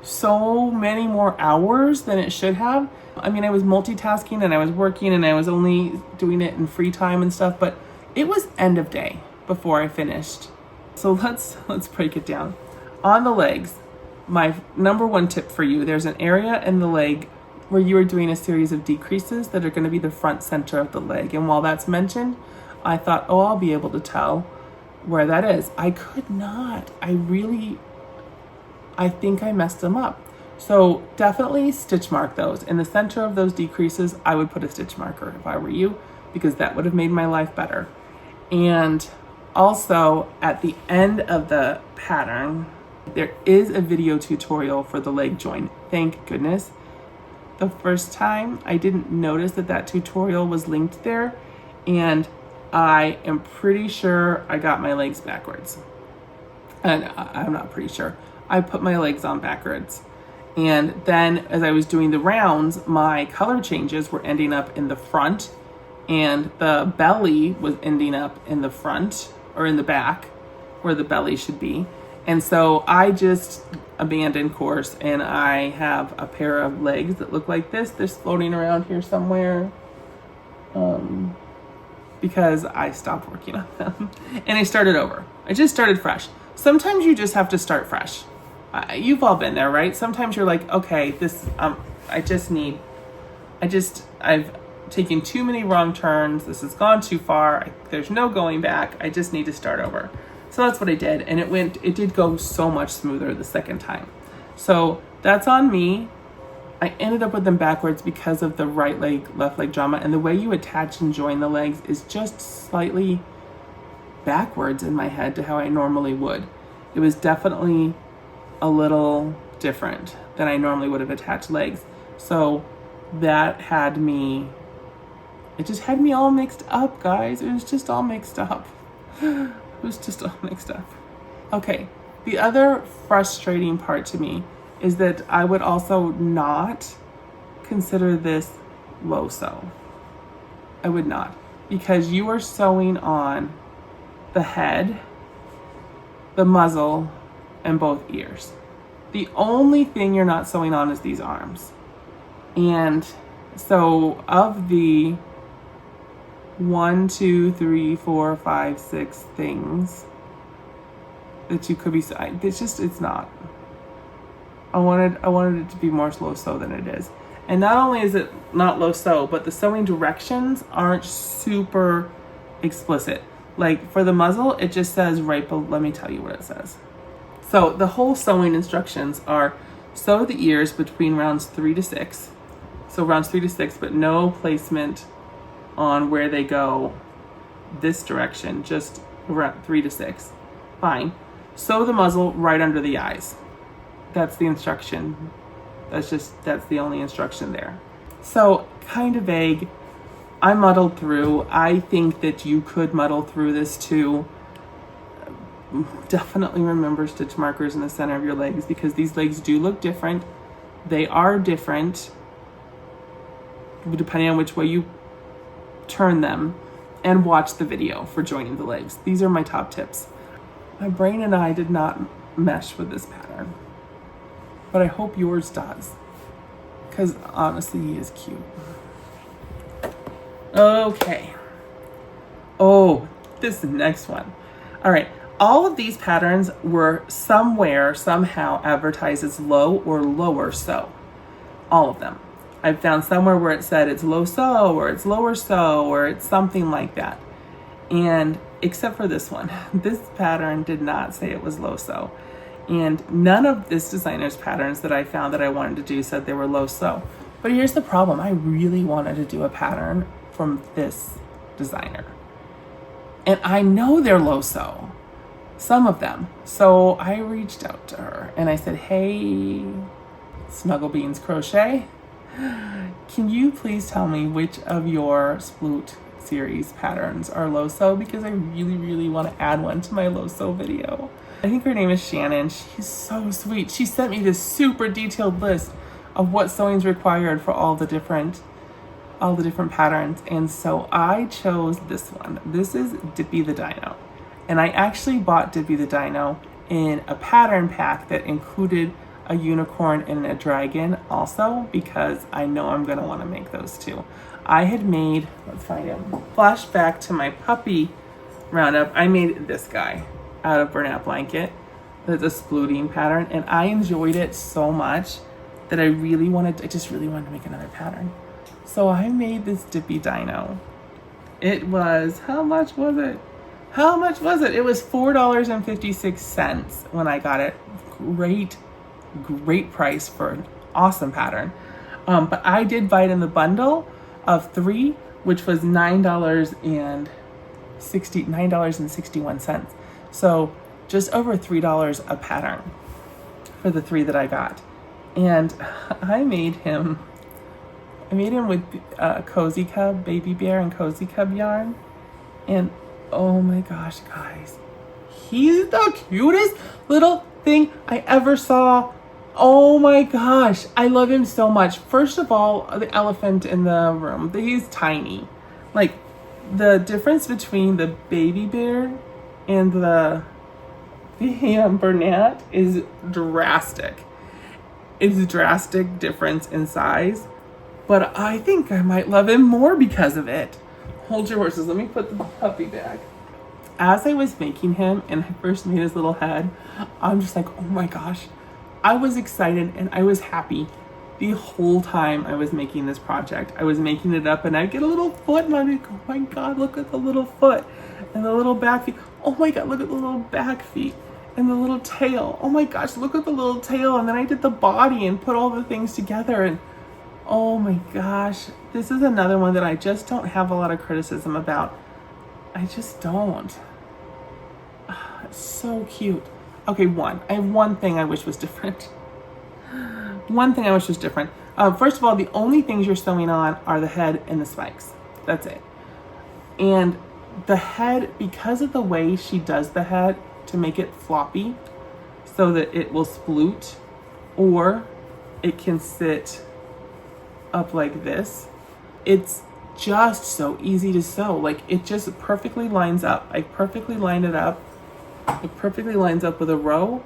so many more hours than it should have. I mean, I was multitasking and I was working and I was only doing it in free time and stuff, but it was end of day before I finished. So let's break it down. On the legs, my number 1 tip for you, there's an area in the leg where you are doing a series of decreases that are going to be the front center of the leg. And while that's mentioned, I thought, oh, I'll be able to tell where that is. I could not. I think I messed them up. So definitely stitch mark those. In the center of those decreases, I would put a stitch marker if I were you, because that would have made my life better. And also at the end of the pattern, There is a video tutorial for the leg join, thank goodness. The first time I didn't notice that tutorial was linked there, and I am pretty sure I got my legs backwards. And I'm not pretty sure. I put my legs on backwards. And then as I was doing the rounds, my color changes were ending up in the front, and the belly was ending up in the front or in the back where the belly should be. And so I just abandoned course, and I have a pair of legs that look like this. They're floating around here somewhere because I stopped working on them and I started over. I just started fresh. Sometimes you just have to start fresh. You've all been there, right? Sometimes you're like, okay, I've taken too many wrong turns. This has gone too far. There's no going back. I just need to start over. So that's what I did. And it did go so much smoother the second time. So that's on me. I ended up with them backwards because of the right leg, left leg drama. And the way you attach and join the legs is just slightly backwards in my head to how I normally would. It was definitely a little different than I normally would have attached legs. So that it just had me all mixed up, guys. It was just all mixed up. It was just all mixed up. Okay, the other frustrating part to me is that I would also not consider this low sew. I would not, because you are sewing on the head, the muzzle, and both ears. The only thing you're not sewing on is these arms. And so of the 1, 2, 3, 4, 5, 6 things that you could be, it's not. I wanted it to be more low sew than it is. And not only is it not low sew, but the sewing directions aren't super explicit. Like for the muzzle, it just says right below, let me tell you what it says. So the whole sewing instructions are sew the ears between rounds 3 to 6. So rounds 3 to 6, but no placement on where they go this direction, just around 3 to 6. Fine. Sew the muzzle right under the eyes. That's the instruction. That's the only instruction there. So kind of vague. I muddled through. I think that you could muddle through this too. Definitely remember stitch markers in the center of your legs, because these legs do look different. They are different depending on which way you turn them, and watch the video for joining the legs. These are my top tips. My brain and I did not mesh with this pattern, but I hope yours does, because honestly, he is cute. Okay. Oh, this is the next one. All right. All of these patterns were somewhere, somehow advertised as low or lower sew. All of them. I found somewhere where it said it's low sew, or it's lower sew, or it's something like that. And except for this one, this pattern did not say it was low sew. And none of this designer's patterns that I found that I wanted to do said they were low sew. But here's the problem. I really wanted to do a pattern from this designer. And I know they're low sew, some of them. So I reached out to her and I said, hey, Snuggle Beans Crochet, can you please tell me which of your Sploot series patterns are low sew, because I really, really want to add one to my low sew video. I think her name is Shannon. She's so sweet. She sent me this super detailed list of what sewing's required for all the different patterns. And so I chose this one. This is Dippy the Dino. And I actually bought Dippy the Dino in a pattern pack that included a unicorn and a dragon also, because I know I'm gonna wanna make those too. I had made, let's find him, flashback to my puppy roundup. I made this guy out of burnout blanket. That's a splooting pattern, and I enjoyed it so much that I just really wanted to make another pattern. So I made this Dippy Dino. It was, how much was it? It was $4.56 when I got it. Great price for an awesome pattern. But I did buy it in the bundle of 3, which was $9.61. So just over $3 a pattern. for the 3 that I got. And I made him with Cozy Cub, Baby Bear and Cozy Cub yarn. And oh my gosh, guys, he's the cutest little thing I ever saw. Oh my gosh, I love him so much. First of all, the elephant in the room, he's tiny. Like, the difference between the baby bear and the Bernat is drastic. It's a drastic difference in size, but I think I might love him more because of it. Hold your horses, let me put the puppy back. As I was making him and I first made his little head, I'm just like, oh my gosh. I was excited and I was happy the whole time I was making this project. I was making it up and I'd get a little foot and I'd be like, oh my God, look at the little foot and the little back feet. Oh my God, look at the little back feet and the little tail. Oh my gosh, look at the little tail. And then I did the body and put all the things together, and oh my gosh, this is another one that I just don't have a lot of criticism about. I just don't. It's so cute. Okay, I have one thing I wish was different. One thing I wish was different. First of all, the only things you're sewing on are the head and the spikes. That's it. And the head, because of the way she does the head to make it floppy so that it will sploot, or it can sit up like this, it's just so easy to sew. Like, it just perfectly lines up. I perfectly lined it up. It perfectly lines up with a row,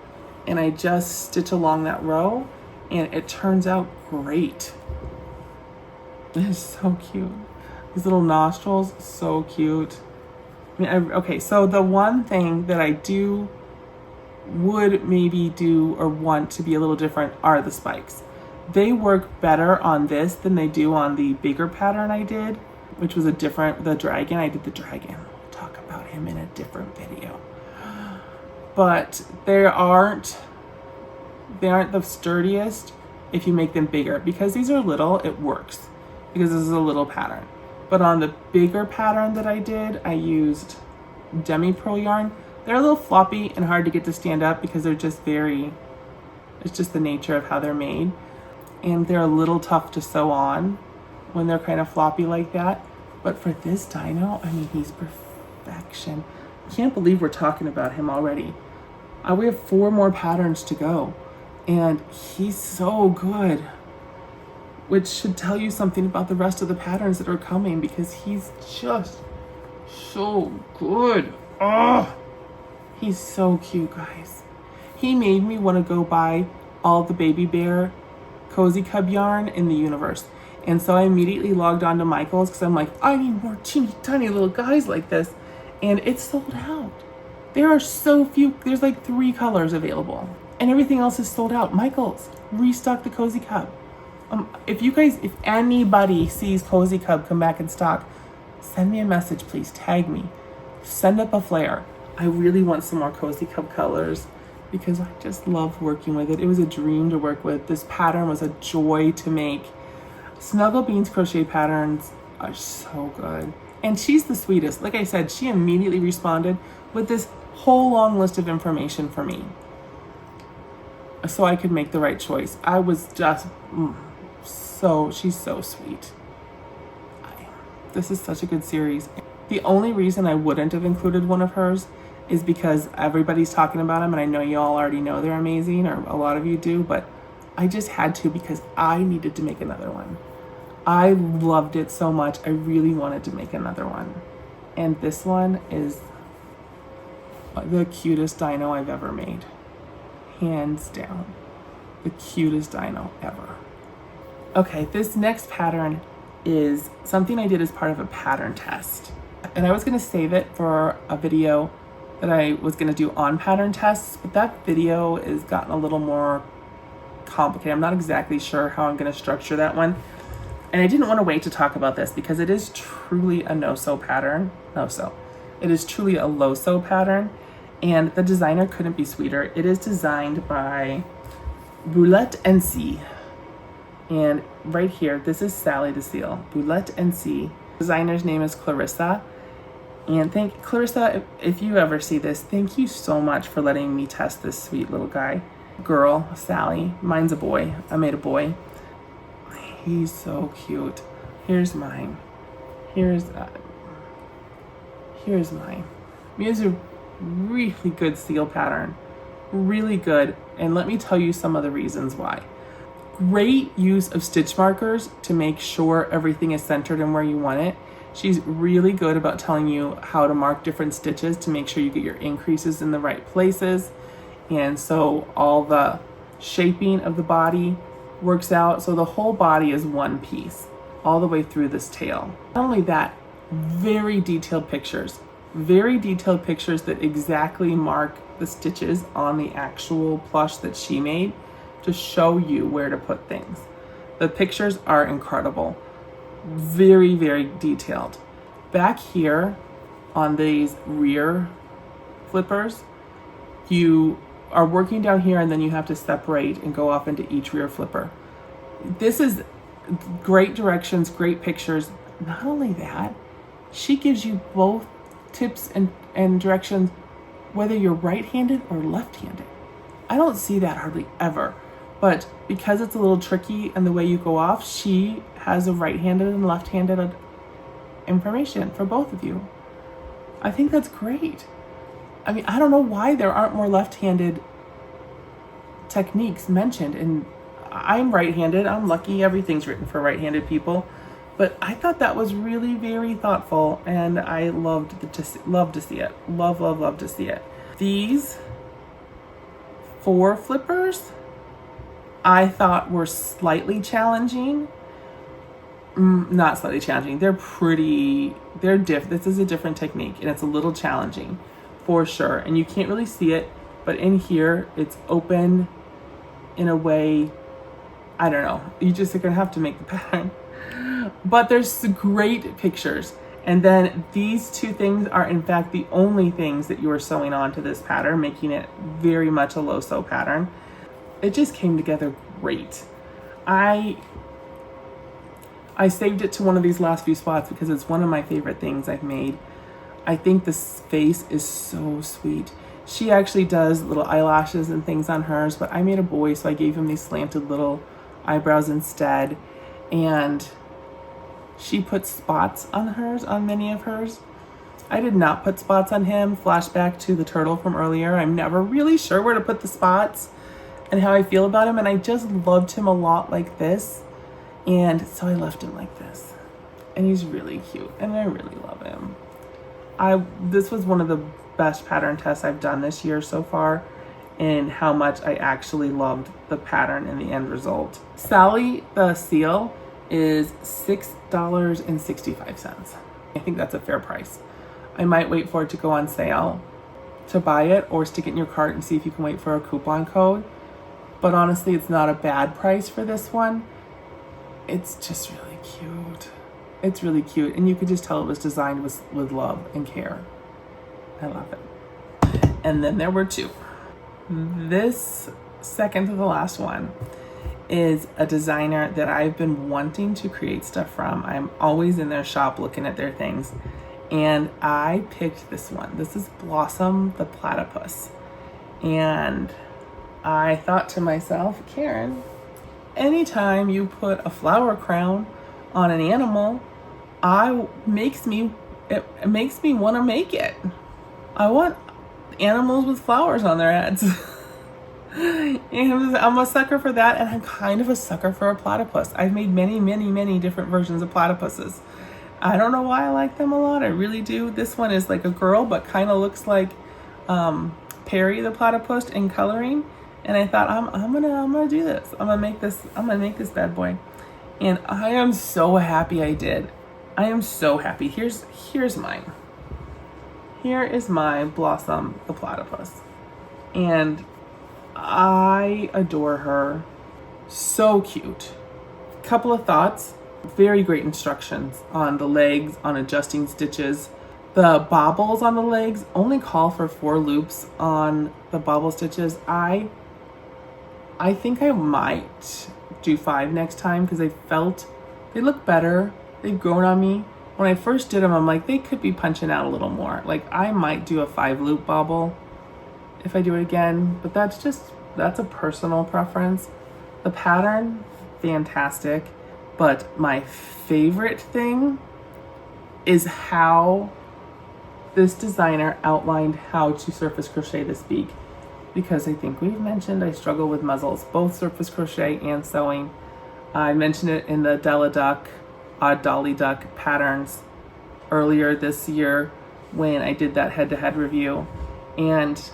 and I just stitch along that row, and it turns out great. It's so cute. These little nostrils, so cute. I mean, okay, so the one thing that I would maybe do or want to be a little different are the spikes. They work better on this than they do on the bigger pattern I did, which was the dragon. I did the dragon. We'll talk about him in a different video. But they aren't the sturdiest if you make them bigger. Because these are little, it works. Because this is a little pattern. But on the bigger pattern that I did, I used demi-pearl yarn. They're a little floppy and hard to get to stand up because they're just it's just the nature of how they're made. And they're a little tough to sew on when they're kind of floppy like that. But for this dino, I mean, he's perfection. I can't believe we're talking about him already. We have 4 more patterns to go, and he's so good, which should tell you something about the rest of the patterns that are coming, because he's just so good. Oh, he's so cute, guys. He made me want to go buy all the baby bear Cozy Cub yarn in the universe. And so I immediately logged on to Michael's because I'm like, I need more teeny tiny little guys like this. And it's sold out. There are so few. There's like 3 colors available and everything else is sold out. Michael's, restock the Cozy Cub. If anybody sees Cozy Cub come back in stock, send me a message, please. Tag me. Send up a flare. I really want some more Cozy Cub colors because I just love working with it. It was a dream to work with. This pattern was a joy to make. Snuggle Beans crochet patterns are so good. And she's the sweetest. Like I said, she immediately responded with this whole long list of information for me so I could make the right choice. I was just she's so sweet. This is such a good series. The only reason I wouldn't have included one of hers is because everybody's talking about them, and I know you all already know they're amazing, or a lot of you do, but I just had to because I needed to make another one. I loved it so much. I really wanted to make another one. And this one is the cutest dino I've ever made. Hands down. The cutest dino ever. Okay, this next pattern is something I did as part of a pattern test. And I was going to save it for a video that I was going to do on pattern tests, but that video has gotten a little more complicated. I'm not exactly sure how I'm going to structure that one. And I didn't want to wait to talk about this because it is truly a no-sew pattern. It is truly a low-sew pattern, and the designer couldn't be sweeter. It is designed by Boulette and C. And right here, this is Sally the Seal. Boulette and C. Designer's name is Clarissa. And Clarissa, if you ever see this, thank you so much for letting me test this sweet little guy. girl, Sally. Mine's a boy. I made a boy. He's so cute. Here's mine. Here's mine. Here's a really good seal pattern. Really good. And let me tell you some of the reasons why. Great use of stitch markers to make sure everything is centered and where you want it. She's really good about telling you how to mark different stitches to make sure you get your increases in the right places. And so all the shaping of the body works out. So the whole body is one piece all the way through this tail. Not only that, very detailed pictures that exactly mark the stitches on the actual plush that she made to show you where to put things. The pictures are incredible. Very, very detailed. Back here on these rear flippers, you are working down here and then you have to separate and go off into each rear flipper. This is great directions, great pictures. Not only that, she gives you both tips and directions whether you're right-handed or left-handed. I don't see that hardly ever, but because it's a little tricky and the way you go off, she has a right-handed and left-handed information for both of you. I think that's great. I mean, I don't know why there aren't more left-handed techniques mentioned, and I'm right-handed. I'm lucky everything's written for right-handed people, but I thought that was really very thoughtful, and I love to see it. Love to see it. These 4 flippers I thought were slightly challenging. Not slightly challenging. This is a different technique, and it's a little challenging for sure. And you can't really see it, but in here it's open in a way, I don't know. You just are gonna have to make the pattern. But there's great pictures. And then these 2 things are in fact the only things that you are sewing onto this pattern, making it very much a low sew pattern. It just came together great. I saved it to one of these last few spots because it's one of my favorite things I've made. I think this face is so sweet. She actually does little eyelashes and things on hers, but I made a boy, so I gave him these slanted little eyebrows instead. And she puts spots on hers, on many of hers. I did not put spots on him. Flashback to the turtle from earlier. I'm never really sure where to put the spots and how I feel about him. And I just loved him a lot like this. And so I left him like this. And he's really cute. And I really love him. This was one of the best pattern tests I've done this year so far, and how much I actually loved the pattern and the end result. Sally the seal is $6.65. I think that's a fair price. I might wait for it to go on sale to buy it, or stick it in your cart and see if you can wait for a coupon code. But honestly, it's not a bad price for this one. It's just really cute. It's really cute, and you could just tell it was designed with love and care. I love it. And then there were 2. This second to the last one is a designer that I've been wanting to create stuff from. I'm always in their shop looking at their things, and I picked this one. This is Blossom the Platypus. And I thought to myself, Karen, anytime you put a flower crown on an animal, it makes me want to make it. I want animals with flowers on their heads. And I'm a sucker for that, and I'm kind of a sucker for a platypus. I've made many different versions of platypuses. I don't know why I like them a lot. I really do. This one is like a girl, but kind of looks like Perry the platypus in coloring. And I thought, I'm gonna do this. I'm gonna make this bad boy. And I am so happy I did. I am so happy. Here's mine. Here is my Blossom the Platypus. And I adore her. So cute. Couple of thoughts. Very great instructions on the legs, on adjusting stitches. The bobbles on the legs only call for 4 loops on the bobble stitches. I think I might do 5 next time because they look better. They've grown on me. When I first did them, I'm like, they could be punching out a little more. Like, I might do a 5 loop bobble if I do it again, but that's just that's a personal preference. The pattern, fantastic, but my favorite thing is how this designer outlined how to surface crochet this beak, because I think we've mentioned I struggle with muzzles, both surface crochet and sewing. I mentioned it in the Della Duck, Odd Dolly Duck patterns earlier this year when I did that head-to-head review. And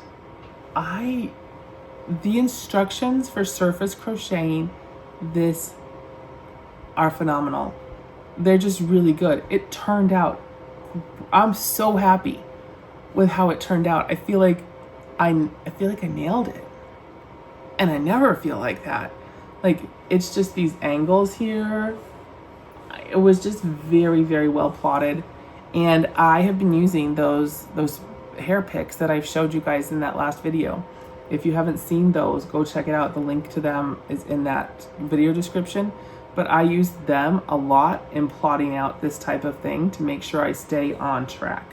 the instructions for surface crocheting this are phenomenal. They're just really good. It turned out, I'm so happy with how it turned out. I feel like I nailed it. And I never feel like that. Like, it's just these angles here. It was just very, very well plotted. And I have been using those hair picks that I've showed you guys in that last video. If you haven't seen those, go check it out. The link to them is in that video description. But I use them a lot in plotting out this type of thing to make sure I stay on track,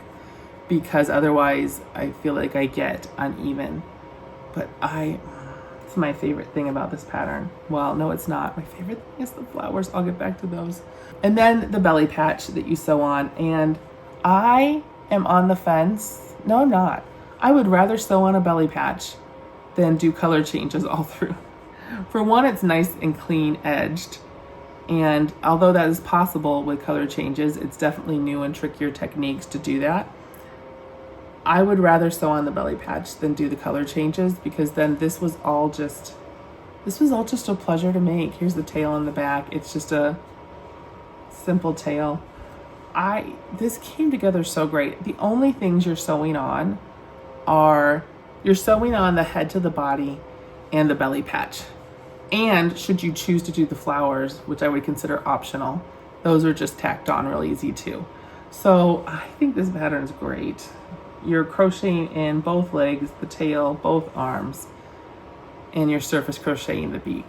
because otherwise I feel like I get uneven. But it's my favorite thing about this pattern. Well, no, it's not. My favorite thing is the flowers. I'll get back to those. And then the belly patch that you sew on. And I am on the fence. No, I'm not. I would rather sew on a belly patch than do color changes all through. For one, it's nice and clean edged. And although that is possible with color changes, it's definitely new and trickier techniques to do that. I would rather sew on the belly patch than do the color changes, because then this was all just a pleasure to make. Here's the tail and the back. It's just a simple tail. This came together so great. The only things you're sewing on are, you're sewing on the head to the body and the belly patch. And should you choose to do the flowers, which I would consider optional, those are just tacked on real easy too. So I think this pattern is great. You're crocheting in both legs, the tail, both arms, and you're surface crocheting the beak.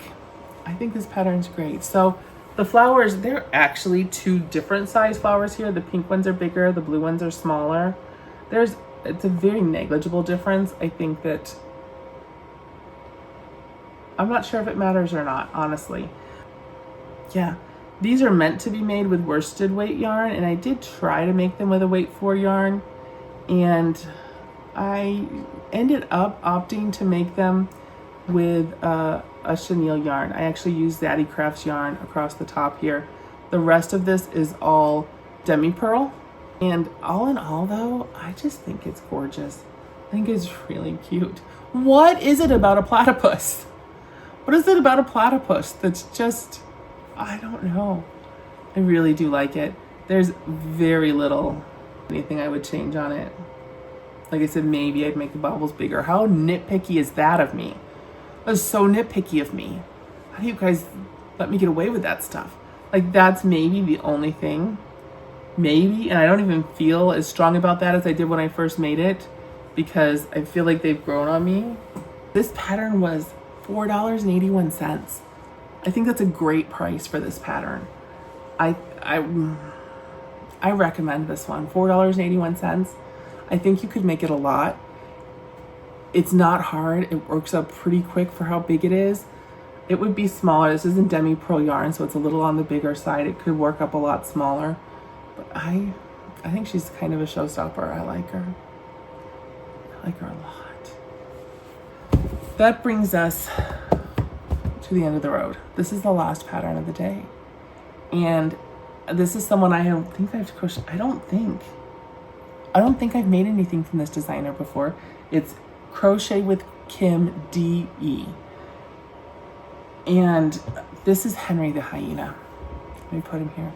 I think this pattern's great. So the flowers, they're actually two different size flowers here. The pink ones are bigger, the blue ones are smaller. It's a very negligible difference. I think that, I'm not sure if it matters or not, honestly. Yeah, these are meant to be made with worsted weight yarn, and I did try to make them with a weight 4 yarn, and I ended up opting to make them with a chenille yarn. I actually used Zaddy Crafts yarn across the top here. The rest of this is all demi pearl, and all in all though, I just think it's gorgeous. I think it's really cute. What is it about a platypus? What is it about a platypus that's just, I don't know. I really do like it. There's very little anything I would change on it. Like I said, maybe I'd make the bobbles bigger. How nitpicky is that of me? That's so nitpicky of me. How do you guys let me get away with that stuff? Like, that's maybe the only thing. Maybe, and I don't even feel as strong about that as I did when I first made it, because I feel like they've grown on me. This pattern was $4.81. I think that's a great price for this pattern. I recommend this one, $4.81. I think you could make it a lot. It's not hard. It works up pretty quick for how big it is. It would be smaller. This isn't demi pearl yarn, so it's a little on the bigger side. It could work up a lot smaller, but I think she's kind of a showstopper. I like her. I like her a lot. That brings us to the end of the road. This is the last pattern of the day. And this is someone I don't think I've crocheted. I don't think I've made anything from this designer before. It's Crochet with Kim DE. And this is Henry the Hyena. Let me put him here.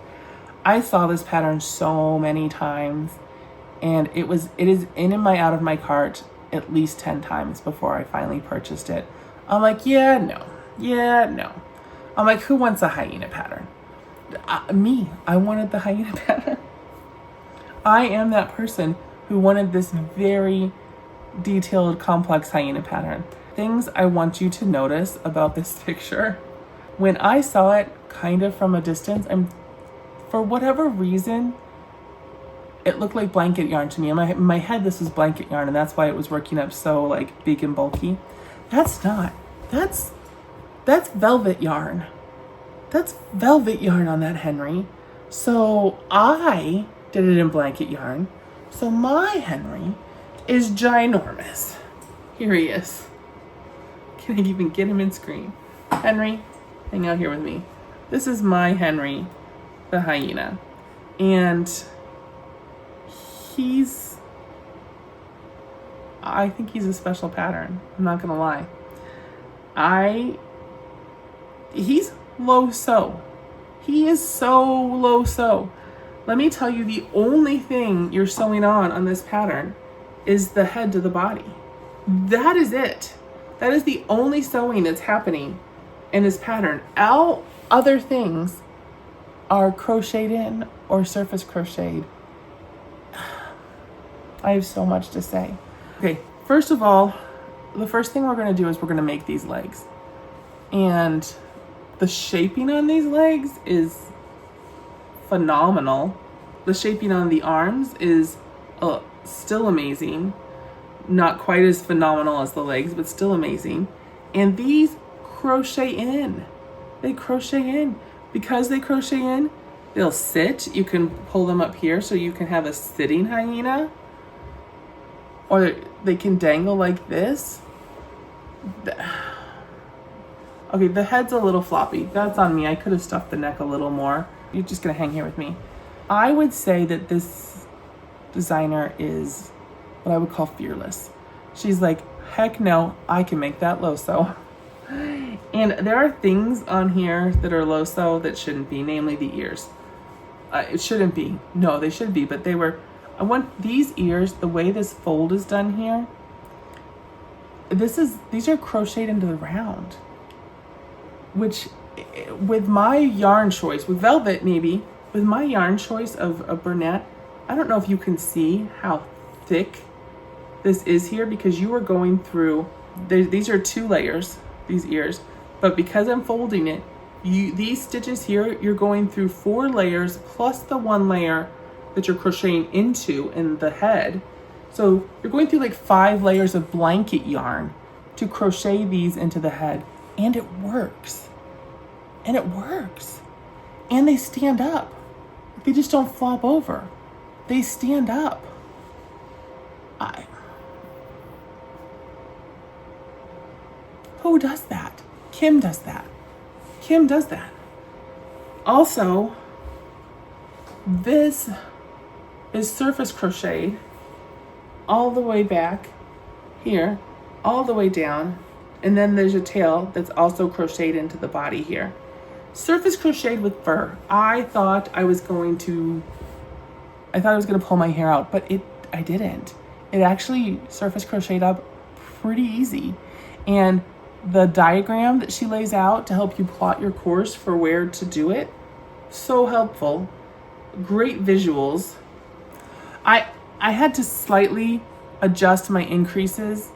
I saw this pattern so many times, and it is in and out of my cart at least 10 times before I finally purchased it. I'm like, yeah, no. I'm like, who wants a hyena pattern? Me. I wanted the hyena pattern. I am that person who wanted this very detailed, complex hyena pattern. Things I want you to notice about this picture. When I saw it kind of from a distance, for whatever reason, it looked like blanket yarn to me. In my head, this was blanket yarn, and that's why it was working up so like big and bulky. That's not. That's velvet yarn. That's velvet yarn on that Henry. So I did it in blanket yarn. So my Henry is ginormous. Here he is. Can I even get him in screen? Henry, hang out here with me. This is my Henry, the hyena. And I think he's a special pattern. I'm not gonna lie. He's low sew. He is so low sew. Let me tell you, the only thing you're sewing on this pattern is the head to the body. That is it. That is the only sewing that's happening in this pattern. All other things are crocheted in or surface crocheted. I have so much to say. Okay, first of all, the first thing we're gonna do is we're gonna make these legs. And the shaping on these legs is phenomenal. The shaping on the arms is still amazing. Not quite as phenomenal as the legs, but still amazing. And these crochet in. They crochet in. Because they crochet in, they'll sit. You can pull them up here so you can have a sitting hyena. Or they can dangle like this. Okay, the head's a little floppy. That's on me. I could have stuffed the neck a little more. You're just gonna hang here with me. I would say that this designer is what I would call fearless. She's like, heck no, I can make that low sew. And there are things on here that are low sew that shouldn't be, namely the ears. It shouldn't be. No, they should be, but they were. I want these ears, the way this fold is done here. These are crocheted into the round. Which, with my yarn choice, with velvet maybe, with my yarn choice of a Burnett, I don't know if you can see how thick this is here, because you are going through, these are 2 layers, these ears, but because I'm folding it, these stitches here, you're going through 4 layers plus the 1 layer that you're crocheting into in the head. So you're going through like 5 layers of blanket yarn to crochet these into the head, and it works. And it works. And they stand up. They just don't flop over. They stand up. Who does that? Kim does that. Kim does that. Also, this is surface crocheted all the way back here, all the way down, and then there's a tail that's also crocheted into the body here. Surface crocheted with fur. I thought I was going to pull my hair out, but I didn't. It actually surface crocheted up pretty easy. And the diagram that she lays out to help you plot your course for where to do it, so helpful. Great visuals. I had to slightly adjust my increases,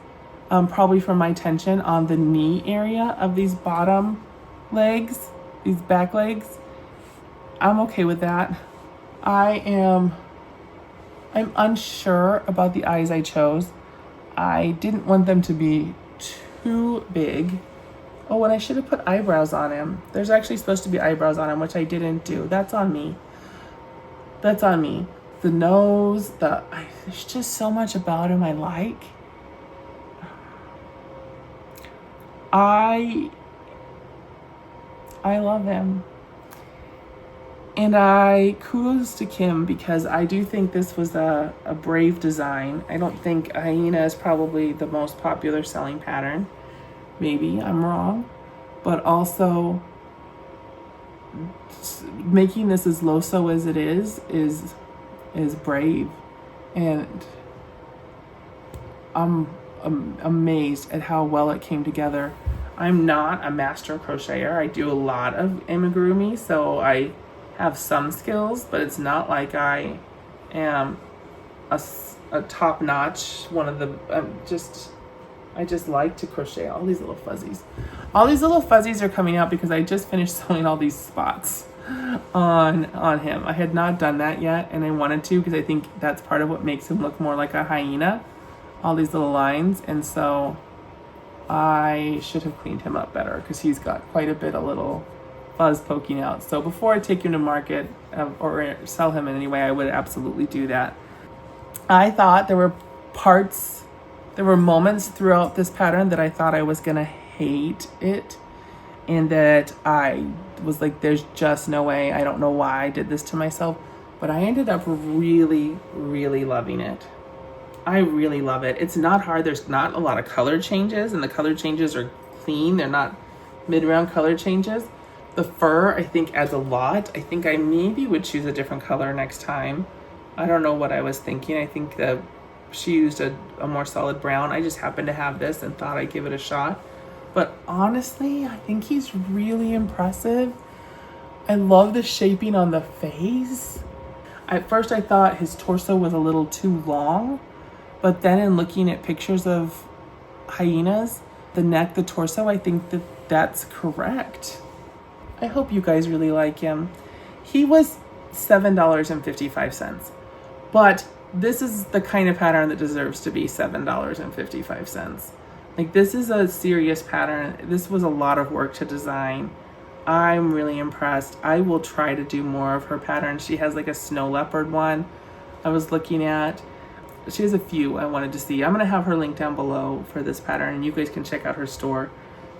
probably from my tension on the knee area of these bottom legs, these back legs. I'm okay with that. I'm unsure about the eyes I chose. I didn't want them to be too big. Oh, and I should have put eyebrows on him. There's actually supposed to be eyebrows on him, which I didn't do. That's on me. That's on me. The nose, there's just so much about him I like. I love him. And kudos to Kim, because I do think this was a brave design. I don't think Hyena is probably the most popular selling pattern. Maybe I'm wrong. But also, making this as low sew as it is brave. And I'm amazed at how well it came together. I'm not a master crocheter. I do a lot of amigurumi, so I have some skills, but it's not like I am a top-notch one of the, I just like to crochet all these little fuzzies. All these little fuzzies are coming out because I just finished sewing all these spots on him. I had not done that yet, and I wanted to, because I think that's part of what makes him look more like a hyena, all these little lines. And so I should have cleaned him up better because he's got quite a bit of little fuzz poking out. So before I take him to market or sell him in any way, I would absolutely do that. I thought there were moments throughout this pattern that I thought I was gonna hate it, and that I was like, there's just no way. I don't know why I did this to myself, but I ended up really, really loving it. I really love it. It's not hard. There's not a lot of color changes, and the color changes are clean. They're not mid-round color changes. The fur, I think, adds a lot. I think I maybe would choose a different color next time. I don't know what I was thinking. I think that she used a more solid brown. I just happened to have this and thought I'd give it a shot. But honestly, I think he's really impressive. I love the shaping on the face. At first I thought his torso was a little too long, but then in looking at pictures of hyenas, the neck, the torso, I think that that's correct. I hope you guys really like him. He was $7.55, but this is the kind of pattern that deserves to be $7.55. Like, this is a serious pattern. This was a lot of work to design. I'm really impressed. I will try to do more of her patterns. She has like a snow leopard one I was looking at. She has a few I wanted to see. I'm gonna have her link down below for this pattern, and you guys can check out her store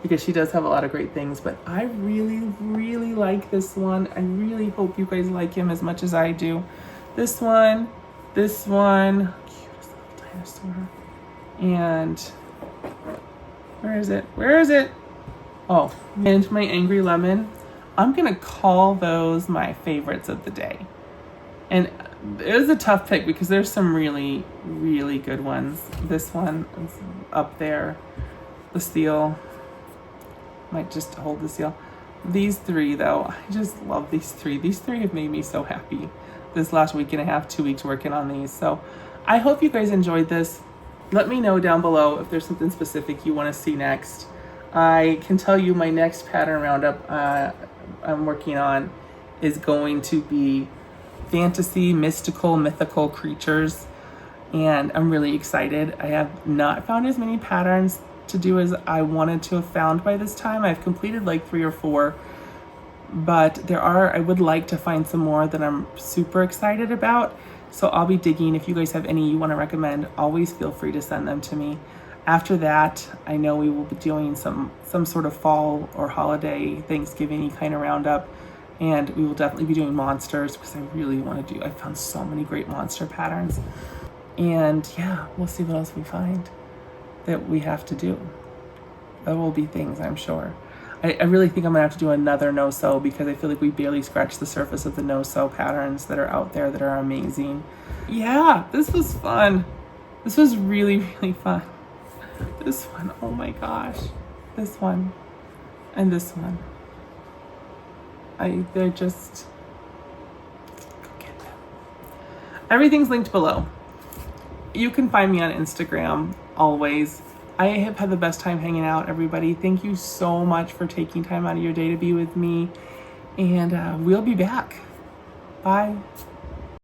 because she does have a lot of great things. But I really, really like this one. I really hope you guys like him as much as I do. This one, cutest little dinosaur. And where is it? Where is it? Oh, and my angry lemon. I'm gonna call those my favorites of the day. And it was a tough pick because there's some really, really good ones. This one is up there. The seal. Might just hold the seal. These three though, I just love these three. These three have made me so happy this last week and a half, 2 weeks working on these. So I hope you guys enjoyed this. Let me know down below if there's something specific you want to see next. I can tell you my next pattern roundup I'm working on is going to be fantasy, mystical, mythical creatures, and I'm really excited. I have not found as many patterns to do as I wanted to have found by this time. I've completed like 3 or 4, but I would like to find some more that I'm super excited about. So I'll be digging. If you guys have any you want to recommend, always feel free to send them to me. After that, I know we will be doing some sort of fall or holiday, Thanksgiving kind of roundup. And we will definitely be doing monsters because I really want to I found so many great monster patterns. And yeah, we'll see what else we find that we have to do. There will be things, I'm sure. I really think I'm gonna have to do another no-sew because I feel like we barely scratched the surface of the no-sew patterns that are out there that are amazing. Yeah, this was fun. This was really, really fun. This one, oh my gosh. This one and this one. They're just, go get them. Everything's linked below. You can find me on Instagram always. I have had the best time hanging out, everybody. Thank you so much for taking time out of your day to be with me. And we'll be back. Bye.